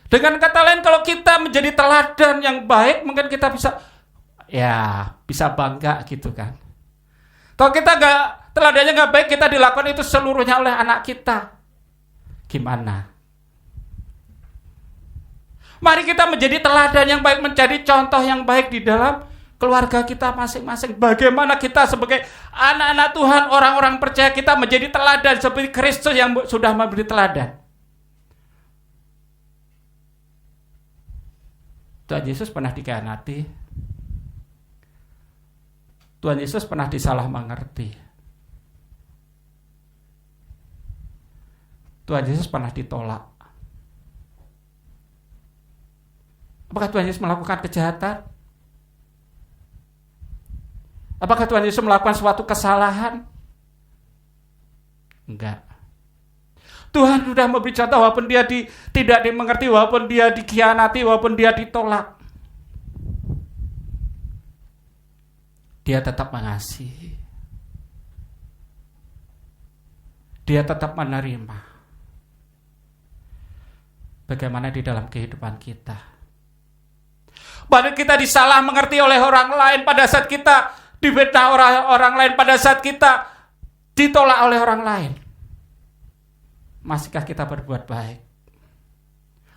Dengan kata lain, kalau kita menjadi teladan yang baik, mungkin kita bisa bangga gitu kan. Kalau kita teladannya nggak baik, kita dilakukan itu seluruhnya oleh anak kita, gimana? Mari kita menjadi teladan yang baik, menjadi contoh yang baik di dalam keluarga kita masing-masing. Bagaimana kita sebagai anak-anak Tuhan, orang-orang percaya, kita menjadi teladan seperti Kristus yang sudah memberi teladan. Tuhan Yesus pernah dikhianati. Tuhan Yesus pernah disalah mengerti. Tuhan Yesus pernah ditolak. Apakah Tuhan Yesus melakukan kejahatan? Apakah Tuhan Yesus melakukan suatu kesalahan? Enggak. Tuhan sudah memberi contoh, walaupun dia tidak dimengerti, walaupun dia dikhianati, walaupun dia ditolak, dia tetap mengasihi. Dia tetap menerima. Bagaimana di dalam kehidupan kita? Bahkan kita disalah mengerti oleh orang lain, pada saat kita difitnah orang lain, pada saat kita ditolak oleh orang lain. Masihkah kita berbuat baik?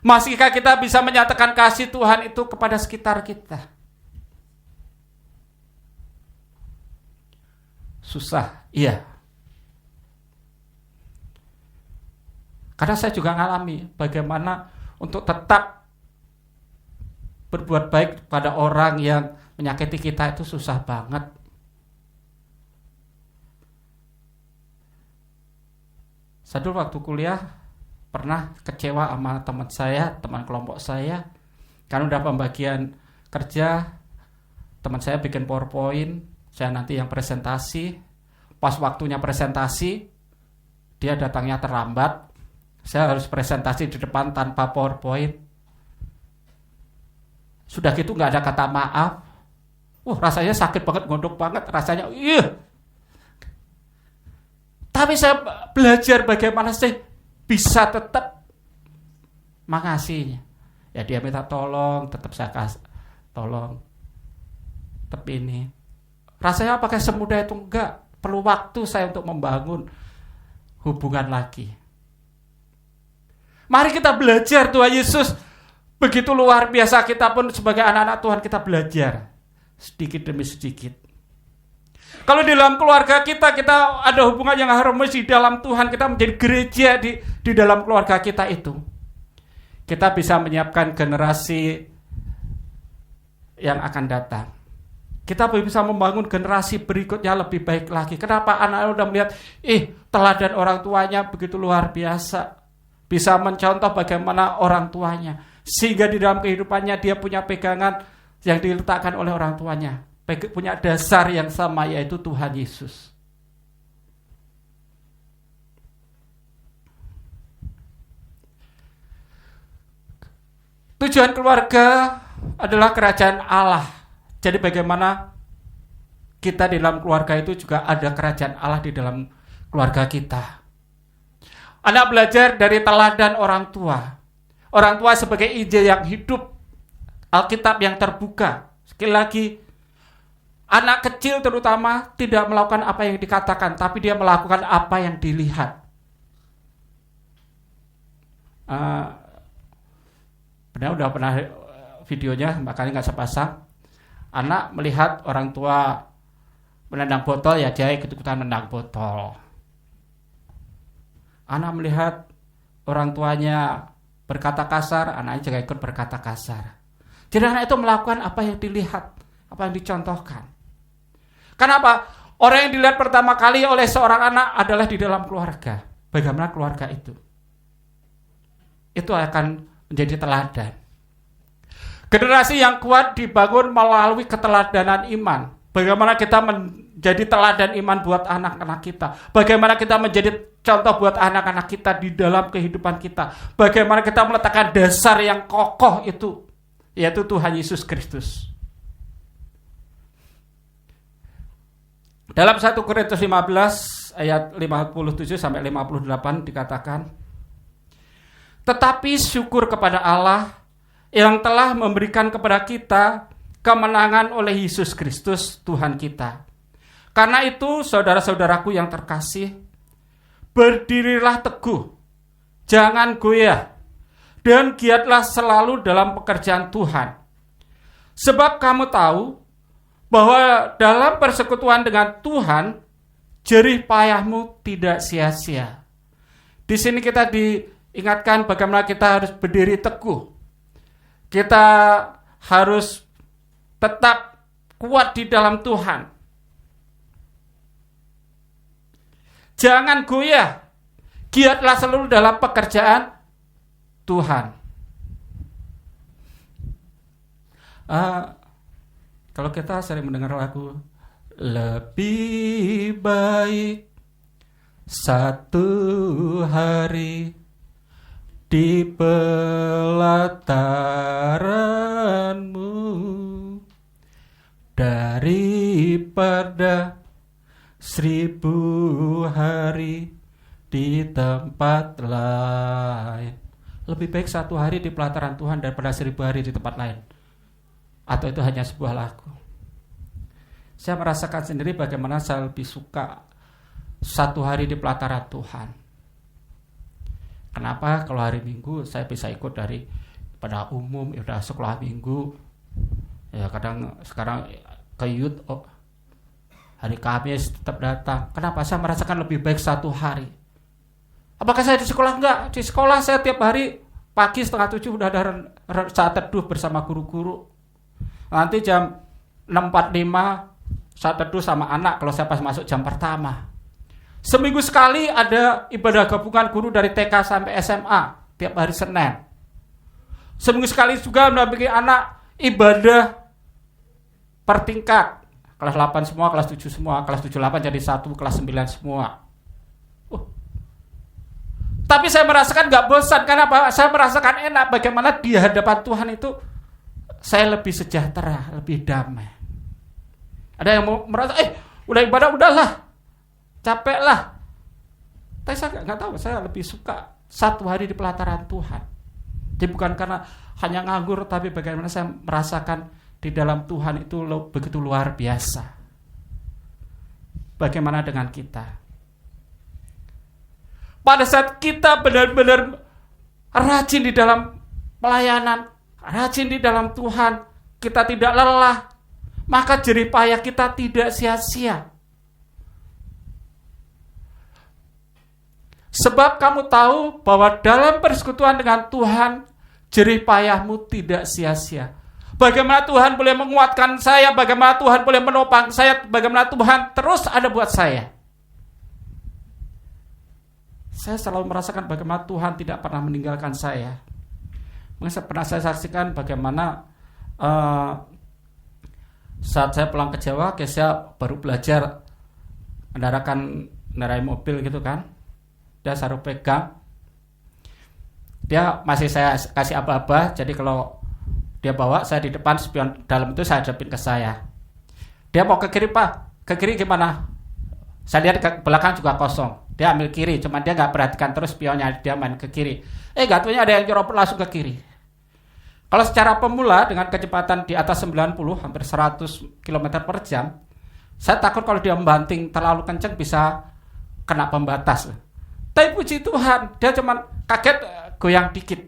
Masihkah kita bisa menyatakan kasih Tuhan itu kepada sekitar kita? Susah, iya. Karena saya juga ngalami bagaimana untuk tetap berbuat baik pada orang yang menyakiti kita itu susah banget. Saya dulu waktu kuliah pernah kecewa sama teman saya, teman kelompok saya. Karena udah pembagian kerja, teman saya bikin PowerPoint, saya nanti yang presentasi. Pas waktunya presentasi, dia datangnya terlambat. Saya harus presentasi di depan tanpa PowerPoint. Sudah gitu gak ada kata maaf. Rasanya sakit banget, gondok banget. Rasanya, Tapi saya belajar bagaimana saya bisa tetap makasihnya. Ya dia minta tolong, tetap saya kasih tolong. Tetap ini. Rasanya apakah semudah itu? Enggak. Perlu waktu saya untuk membangun hubungan lagi. Mari kita belajar Tuhan Yesus. Begitu luar biasa, kita pun sebagai anak-anak Tuhan kita belajar. Sedikit demi sedikit. Kalau di dalam keluarga kita ada hubungan yang harmonis di dalam Tuhan. Kita menjadi gereja di dalam keluarga kita itu. Kita bisa menyiapkan generasi yang akan datang. Kita bisa membangun generasi berikutnya lebih baik lagi. Kenapa? Anak-anak udah melihat, teladan orang tuanya begitu luar biasa. Bisa mencontoh bagaimana orang tuanya. Sehingga di dalam kehidupannya dia punya pegangan yang diletakkan oleh orang tuanya. Punya dasar yang sama, yaitu Tuhan Yesus. Tujuan keluarga adalah kerajaan Allah. Jadi bagaimana kita di dalam keluarga itu juga ada kerajaan Allah di dalam keluarga kita. Anak belajar dari teladan orang tua. Orang tua sebagai Injil yang hidup, Alkitab yang terbuka. Sekali lagi, anak kecil terutama tidak melakukan apa yang dikatakan, tapi dia melakukan apa yang dilihat. Benar udah pernah videonya, makanya nggak saya pasang. Anak melihat orang tua menendang botol, ya dia ikut-ikutan menendang botol. Anak melihat orang tuanya berkata kasar, anaknya juga ikut berkata kasar. Jadi anak itu melakukan apa yang dilihat, apa yang dicontohkan. Kenapa? Orang yang dilihat pertama kali oleh seorang anak adalah di dalam keluarga. Bagaimana keluarga itu? Itu akan menjadi teladan. Generasi yang kuat dibangun melalui keteladanan iman. Bagaimana kita menjadi teladan iman buat anak-anak kita. Bagaimana kita menjadi contoh buat anak-anak kita di dalam kehidupan kita. Bagaimana kita meletakkan dasar yang kokoh itu, yaitu Tuhan Yesus Kristus. Dalam 1 Korintus 15 ayat 57 sampai 58 dikatakan, tetapi syukur kepada Allah yang telah memberikan kepada kita kemenangan oleh Yesus Kristus Tuhan kita. Karena itu saudara-saudaraku yang terkasih, berdirilah teguh, jangan goyah, dan giatlah selalu dalam pekerjaan Tuhan. Sebab kamu tahu bahwa dalam persekutuan dengan Tuhan, jerih payahmu tidak sia-sia. Di sini kita diingatkan bagaimana kita harus berdiri teguh. Kita harus tetap kuat di dalam Tuhan. Jangan goyah, giatlah selalu dalam pekerjaan Tuhan. Kalau kita sering mendengar lagu, lebih baik satu hari di pelataranmu daripada 1000 hari di tempat lain. Lebih baik satu hari di pelataran Tuhan daripada 1000 hari di tempat lain. Atau itu hanya sebuah lagu. Saya merasakan sendiri bagaimana saya lebih suka satu hari di pelataran Tuhan. Kenapa? Kalau hari Minggu saya bisa ikut dari pada umum, ya udah sekolah Minggu. Ya kadang sekarang ke youth, hari Kamis tetap datang. Kenapa? Saya merasakan lebih baik satu hari. Apakah saya di sekolah? Enggak. Di sekolah saya tiap hari pagi 6:30 udah ada saat teduh bersama guru-guru. Nanti jam 6.45 saat teduh sama anak kalau saya pas masuk jam pertama. Seminggu sekali ada ibadah gabungan guru dari TK sampai SMA tiap hari Senin. Seminggu sekali juga mendampingi anak ibadah per tingkat. Kelas 8 semua, kelas 7 semua, kelas 7-8 jadi 1, kelas 9 semua. Tapi saya merasakan gak bosan. Karena apa? Saya merasakan enak bagaimana di hadapan Tuhan itu saya lebih sejahtera, lebih damai. Ada yang mau merasa, udah ibadah, udahlah, capek lah. Tapi saya nggak tahu, saya lebih suka 1 hari di pelataran Tuhan. Jadi bukan karena hanya nganggur, tapi bagaimana saya merasakan di dalam Tuhan itu begitu luar biasa. Bagaimana dengan kita? Pada saat kita benar-benar rajin di dalam pelayanan, rajin di dalam Tuhan, kita tidak lelah, maka jerih payah kita tidak sia-sia. Sebab kamu tahu bahwa dalam persekutuan dengan Tuhan, jerih payahmu tidak sia-sia. Bagaimana Tuhan boleh menguatkan saya, bagaimana Tuhan boleh menopang saya, bagaimana Tuhan terus ada buat saya. Saya selalu merasakan bagaimana Tuhan tidak pernah meninggalkan saya. Pernah saya saksikan bagaimana saat saya pulang ke Jawa, saya baru belajar mengendarai mobil gitu kan. Dia suruh pegang. Dia masih saya kasih aba-aba, jadi kalau dia bawa, saya di depan, spion dalam itu saya hadapin ke saya. Dia mau ke kiri, Pak. Ke kiri gimana? Saya lihat ke belakang juga kosong. Dia ambil kiri, cuman dia nggak perhatikan terus spionnya, dia main ke kiri. Gatunya ada yang nyerobot langsung ke kiri. Kalau secara pemula dengan kecepatan di atas 90, hampir 100 km per jam, saya takut kalau dia membanting terlalu kencang bisa kena pembatas. Tapi puji Tuhan, dia cuman kaget goyang dikit.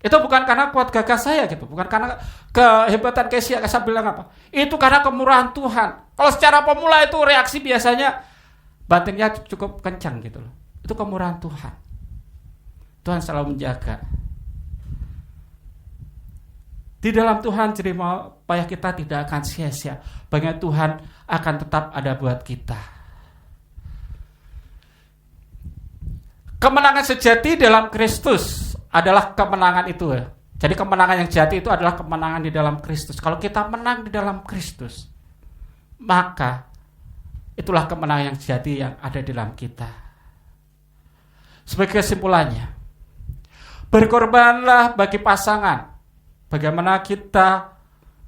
Itu bukan karena kuat gagah saya gitu, bukan karena kehebatan Kesia, saya bilang apa. Itu karena kemurahan Tuhan. Kalau secara pemula itu reaksi biasanya batinnya cukup kencang gitu loh. Itu kemurahan Tuhan. Tuhan selalu menjaga. Di dalam Tuhan jerih payah kita tidak akan sia-sia. Bagaimana Tuhan akan tetap ada buat kita. Kemenangan sejati dalam Kristus adalah kemenangan itu. Jadi kemenangan yang sejati itu adalah kemenangan di dalam Kristus. Kalau kita menang di dalam Kristus, maka itulah kemenangan yang sejati yang ada di dalam kita. Sebagai kesimpulannya, berkorbanlah bagi pasangan. Bagaimana kita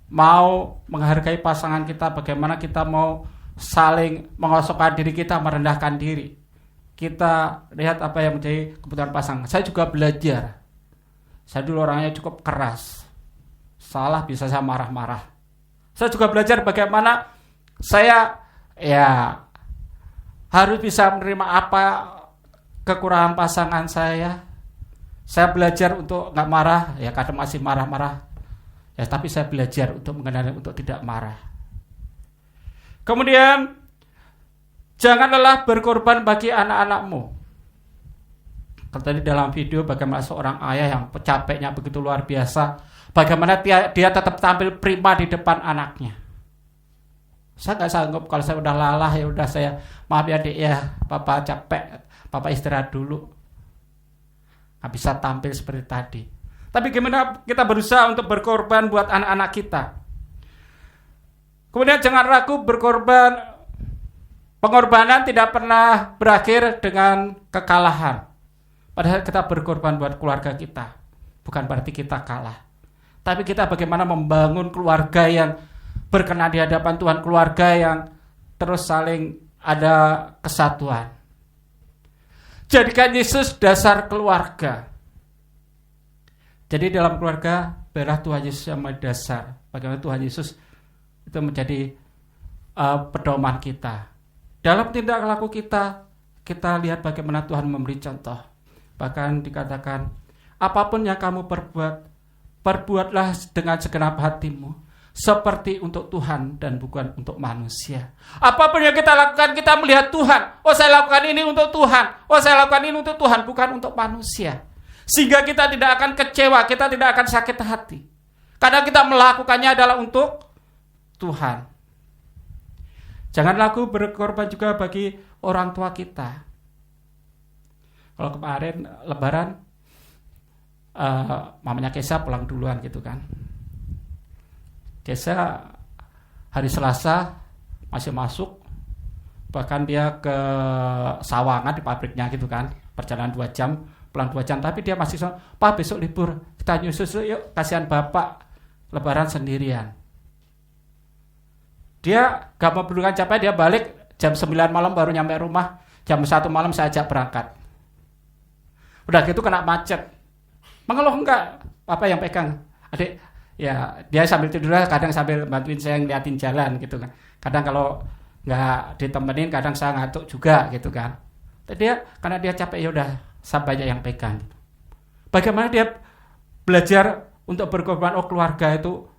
mau menghargai pasangan kita, bagaimana kita mau saling mengosokkan diri kita, merendahkan diri. Kita lihat apa yang menjadi kebutuhan pasangan. Saya juga belajar. Saya dulu orangnya cukup keras. Salah bisa saya marah-marah. Saya juga belajar bagaimana saya harus bisa menerima apa kekurangan pasangan saya. Saya belajar untuk nggak marah, kadang masih marah-marah. Tapi saya belajar untuk mengenali untuk tidak marah. Kemudian jangan lelah berkorban bagi anak-anakmu. Kalau tadi dalam video bagaimana seorang ayah yang capeknya begitu luar biasa, bagaimana dia tetap tampil prima di depan anaknya. Saya nggak sanggup kalau saya udah lelah, udah saya maaf ya Dek ya, Papa capek, Papa istirahat dulu. Nggak bisa tampil seperti tadi. Tapi gimana kita berusaha untuk berkorban buat anak-anak kita. Kemudian jangan ragu berkorban. Pengorbanan tidak pernah berakhir dengan kekalahan. Padahal kita berkorban buat keluarga kita. Bukan berarti kita kalah. Tapi kita bagaimana membangun keluarga yang berkenan di hadapan Tuhan. Keluarga yang terus saling ada kesatuan. Jadikan Yesus dasar keluarga. Jadi dalam keluarga, biarlah Tuhan Yesus yang menjadi dasar. Bagaimana Tuhan Yesus itu menjadi pedoman kita. Dalam tindak laku kita lihat bagaimana Tuhan memberi contoh. Bahkan dikatakan, apapun yang kamu perbuatlah dengan segenap hatimu, seperti untuk Tuhan dan bukan untuk manusia. Apapun yang kita lakukan, kita melihat Tuhan. Oh, saya lakukan ini untuk Tuhan. Oh, saya lakukan ini untuk Tuhan, bukan untuk manusia. Sehingga kita tidak akan kecewa, kita tidak akan sakit hati. Karena kita melakukannya adalah untuk Tuhan. Jangan ragu berkorban juga bagi orang tua kita. Kalau kemarin Lebaran, mamanya Kesa pulang duluan gitu kan. Kesa hari Selasa masih masuk, bahkan dia ke Sawangan di pabriknya gitu kan, perjalanan 2 jam, pulang 2 jam, tapi dia masih Pak besok libur, kita nyusul yuk, kasihan bapak Lebaran sendirian. Dia gak memperdulikan capek, dia balik jam 9 malam baru nyampe rumah, jam 1 malam saya ajak berangkat. Udah gitu kena macet. Mengeluh enggak? Apa yang pegang? Adik, ya dia sambil tidur, kadang sambil bantuin saya ngeliatin jalan gitu kan. Kadang kalau nggak ditemenin, kadang saya ngantuk juga gitu kan. Tapi dia, karena dia capek, ya udah sampai aja yang pegang. Bagaimana dia belajar untuk berkorban? Oh, keluarga itu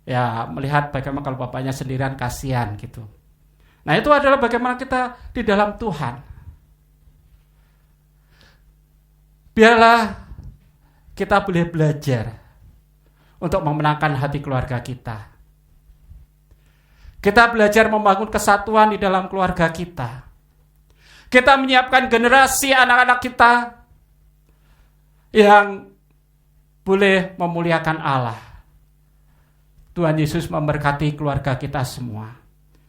ya melihat bagaimana kalau bapaknya sendirian kasihan gitu. Nah, itu adalah bagaimana kita di dalam Tuhan. Biarlah kita boleh belajar untuk memenangkan hati keluarga kita. Kita belajar membangun kesatuan di dalam keluarga kita. Kita menyiapkan generasi anak-anak kita yang boleh memuliakan Allah. Tuhan Yesus memberkati keluarga kita semua.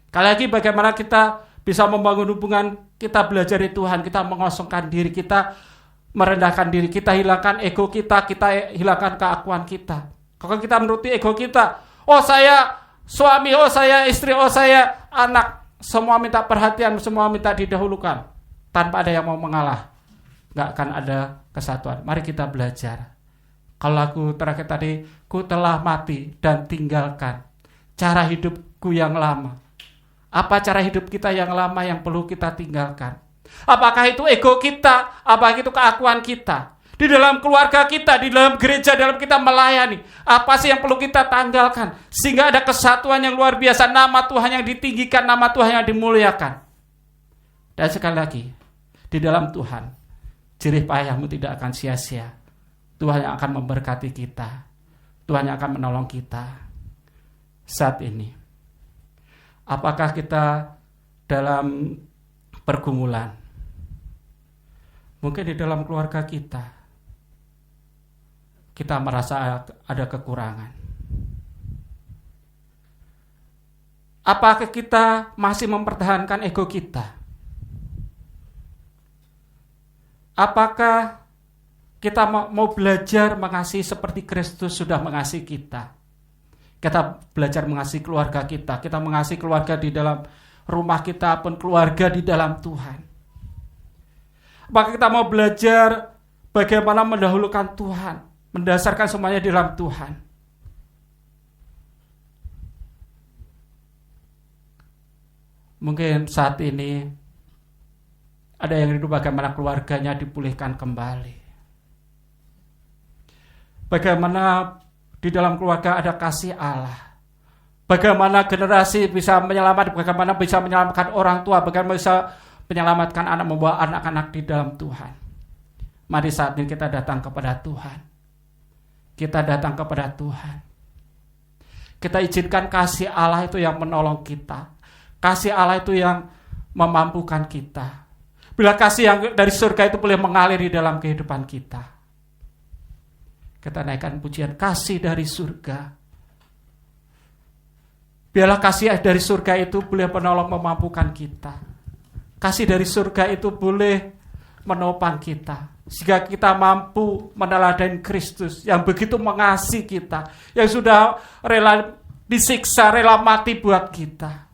Sekali lagi, bagaimana kita bisa membangun hubungan, kita belajar dari Tuhan, kita mengosongkan diri kita, merendahkan diri kita, hilangkan ego kita hilangkan keakuan kita. Kalau kita menuruti ego kita, oh saya suami, oh saya istri, oh saya anak, semua minta perhatian, semua minta didahulukan, tanpa ada yang mau mengalah, nggak akan ada kesatuan. Mari kita belajar. Kalau lagu terakhir tadi, ku telah mati dan tinggalkan cara hidupku yang lama. Apa cara hidup kita yang lama yang perlu kita tinggalkan? Apakah itu ego kita? Apakah itu keakuan kita? Di dalam keluarga kita, di dalam gereja, dalam kita melayani, apa sih yang perlu kita tanggalkan? Sehingga ada kesatuan yang luar biasa, nama Tuhan yang ditinggikan, nama Tuhan yang dimuliakan. Dan sekali lagi, di dalam Tuhan, jerih payahmu tidak akan sia-sia. Tuhan yang akan memberkati kita. Tuhan yang akan menolong kita saat ini. Apakah kita dalam pergumulan? Mungkin di dalam keluarga kita merasa ada kekurangan. Apakah kita masih mempertahankan ego kita? Apakah kita mau belajar mengasihi seperti Kristus sudah mengasihi kita? Kita belajar mengasihi keluarga kita mengasihi keluarga di dalam rumah kita pun keluarga di dalam Tuhan. Apakah kita mau belajar bagaimana mendahulukan Tuhan, mendasarkan semuanya di dalam Tuhan? Mungkin saat ini ada yang rindu bagaimana keluarganya dipulihkan kembali. Bagaimana di dalam keluarga ada kasih Allah. Bagaimana generasi bisa menyelamatkan, bagaimana bisa menyelamatkan orang tua, bagaimana bisa menyelamatkan anak, membawa anak-anak di dalam Tuhan. Mari saat ini kita datang kepada Tuhan. Kita datang kepada Tuhan. Kita izinkan kasih Allah itu yang menolong kita. Kasih Allah itu yang memampukan kita. Bila kasih yang dari surga itu boleh mengalir di dalam kehidupan kita. Kita naikkan pujian kasih dari surga. Biarlah kasih dari surga itu boleh menolong memampukan kita. Kasih dari surga itu boleh menopang kita. Sehingga kita mampu meneladani Kristus yang begitu mengasihi kita. Yang sudah rela disiksa, rela mati buat kita.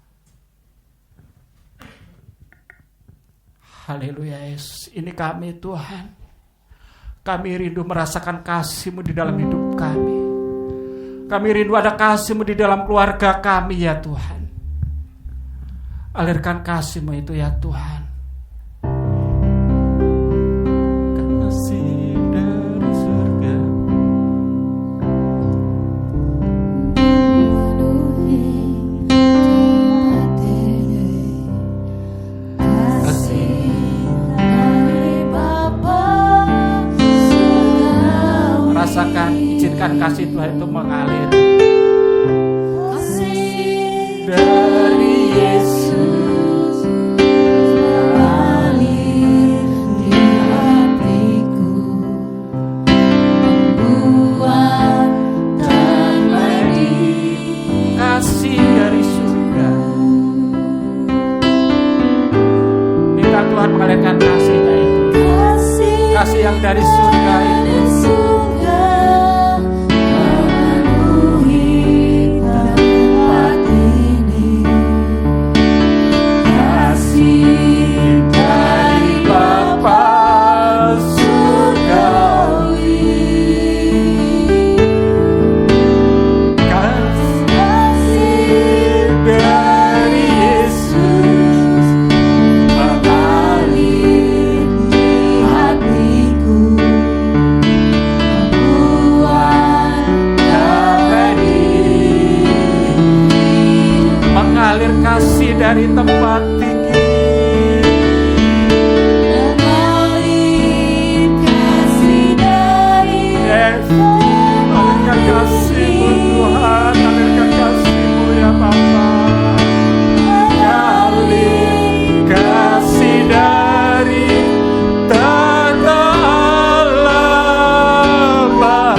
Haleluya Yesus. Ini kami Tuhan. Kami rindu merasakan kasih-Mu di dalam hidup kami. Kami rindu ada kasih-Mu di dalam keluarga kami ya Tuhan. Alirkan kasih-Mu itu ya Tuhan. Kasih dari surga. Kasih dari Bapa kasih Tuhan itu mengalir dari Yesus, mengalir di hatiku, membuat terjadi kasih dari surga. Minta Tuhan mengalirkan kasih-Nya itu, kasih yang dari surga itu. Dari tempat tinggi, mengalir kasih dari alirkan kasih-Mu Tuhan, alirkan kasih-Mu ya Bapa. Mengalir kasih dari tata Allah Bapa.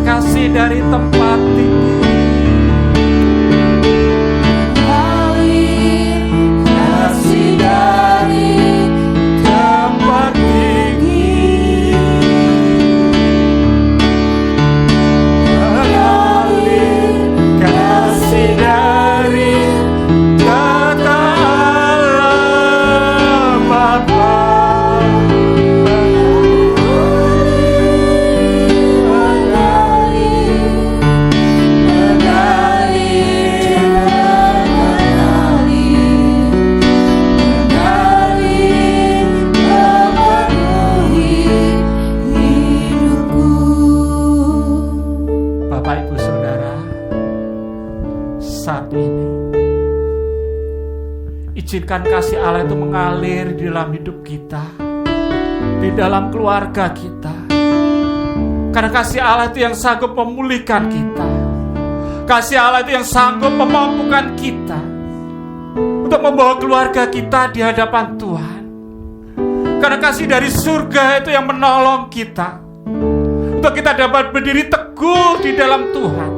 Kasih dari tempat tinggi, kasih dari tempat tinggi, mengalir kasih dari tata Allah Bapa. Saat ini izinkan kasih Allah itu mengalir di dalam hidup kita, di dalam keluarga kita. Karena kasih Allah itu yang sanggup memulihkan kita, kasih Allah itu yang sanggup memampukan kita untuk membawa keluarga kita di hadapan Tuhan. Karena kasih dari surga itu yang menolong kita untuk kita dapat berdiri teguh di dalam Tuhan.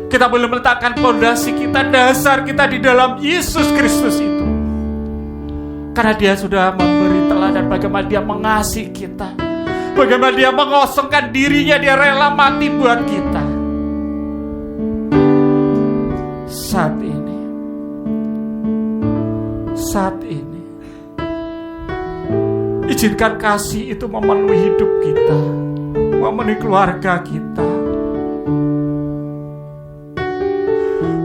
Kita boleh meletakkan fondasi kita, dasar kita di dalam Yesus Kristus itu. Karena Dia sudah memberi teladan bagaimana Dia mengasihi kita, bagaimana Dia mengosongkan dirinya, Dia rela mati buat kita. Saat ini izinkan kasih itu memenuhi hidup kita, memenuhi keluarga kita.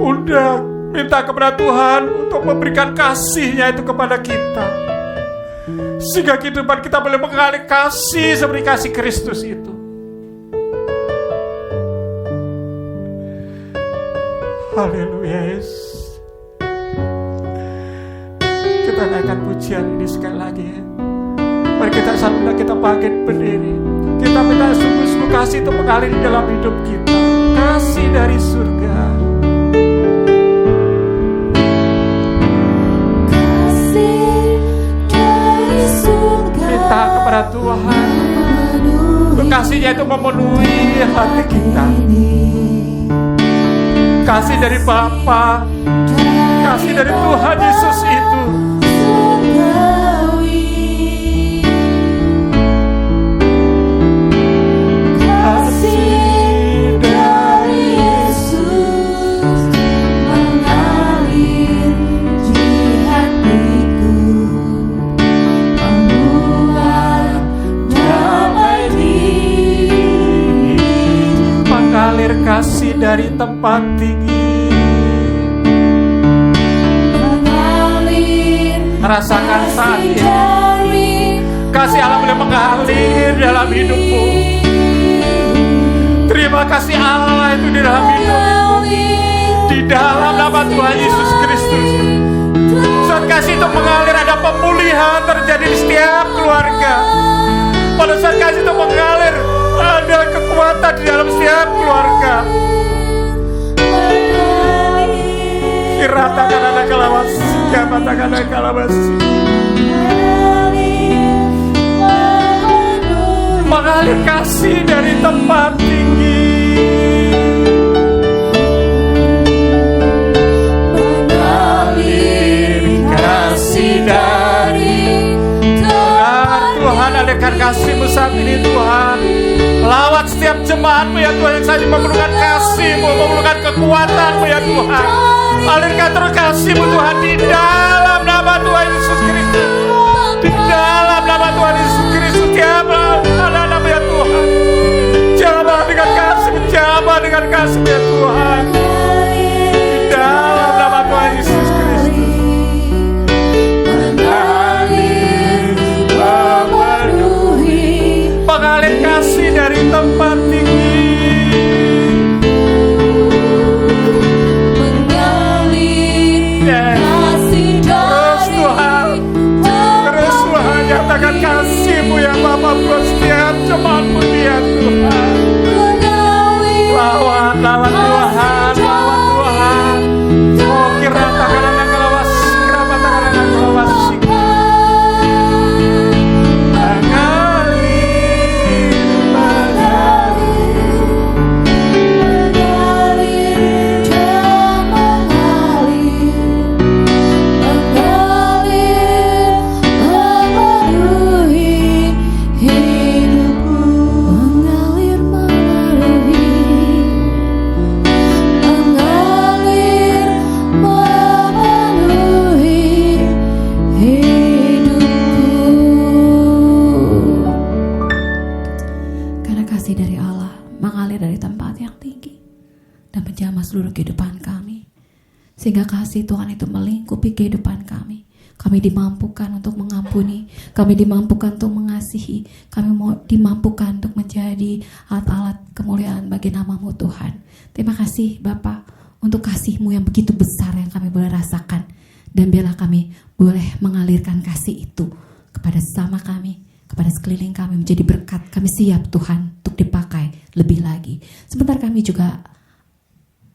Udah minta kepada Tuhan untuk memberikan kasih-Nya itu kepada kita, sehingga kehidupan kita boleh mengalir kasih seperti kasih Kristus itu. Haleluya. Kita naikkan pujian ini sekali lagi ya. Mari kita sambil kita bangkit berdiri, kita minta sungguh-sungguh kasih itu mengalir di dalam hidup kita, kasih dari surga. Minta kepada Tuhan kasih-Nya itu memenuhi hati kita. Kasih dari Bapa, kasih dari Tuhan Yesus itu kasih dari tempat tinggi. Rasakan saat ini kasih Allah boleh mengalir dalam hidupmu. Terima kasih Allah itu di dalam hidupmu, di dalam nama Tuhan Yesus Kristus. Saat kasih itu mengalir, ada pemulihan terjadi di setiap keluarga. Pada saat kasih itu mengalir, ada kekuatan di dalam setiap keluarga. Kiratakan anak kalawasi, katakan anak kalawasi. Mengalir kasih dari tempat tinggi. Mengalir kasih dari Tuhan, alirkan kasih-Mu saat ini Tuhan. Lawat setiap jemaat-Mu ya Tuhan, yang saat ini memerlukan kasih-Mu, memerlukan kekuatan-Mu ya Tuhan. Alirkan terus kasih-Mu Tuhan di dalam nama Tuhan Yesus Kristus. Di dalam nama Tuhan Yesus Kristus, jamah nama ya Tuhan. Jamah dengan kasih, jamah dengan kasih ya Tuhan. Di dalam nama Tuhan Yesus Kristus. Mengalir kasih dari tempat tinggi. Terus Tuhan nyatakan kasih-Mu ya Bapa buat setiap jemaat-Mu ya Tuhan. Lawan Tuhan, lawan Tuhan. Oh kiratakan anak kelawas, kiratakan anak kelawas. Sehingga kasih Tuhan itu melingkupi kehidupan kami. Kami dimampukan untuk mengampuni, kami dimampukan untuk mengasihi, kami dimampukan untuk menjadi alat-alat kemuliaan bagi nama-Mu Tuhan. Terima kasih Bapa untuk kasih-Mu yang begitu besar yang kami boleh rasakan. Dan biarlah kami boleh mengalirkan kasih itu kepada sesama kami, kepada sekeliling kami, menjadi berkat. Kami siap Tuhan untuk dipakai lebih lagi. Sebentar kami juga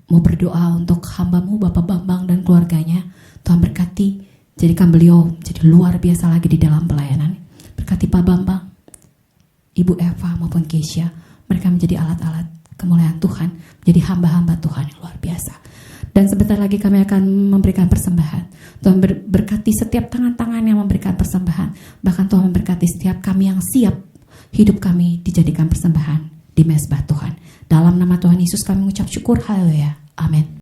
mau berdoa untuk hamba-Mu Bapak Bambang dan keluarganya. Tuhan berkati, jadikan beliau jadi luar biasa lagi di dalam pelayanan. Berkati Pak Bambang, Ibu Eva maupun Keisha. Mereka menjadi alat-alat kemuliaan Tuhan, menjadi hamba-hamba Tuhan yang luar biasa. Dan sebentar lagi kami akan memberikan persembahan. Tuhan berkati setiap tangan-tangan yang memberikan persembahan. Bahkan Tuhan memberkati setiap kami yang siap hidup kami dijadikan persembahan di mezbah Tuhan. Dalam nama Tuhan Yesus kami mengucap syukur, haleluya, amin.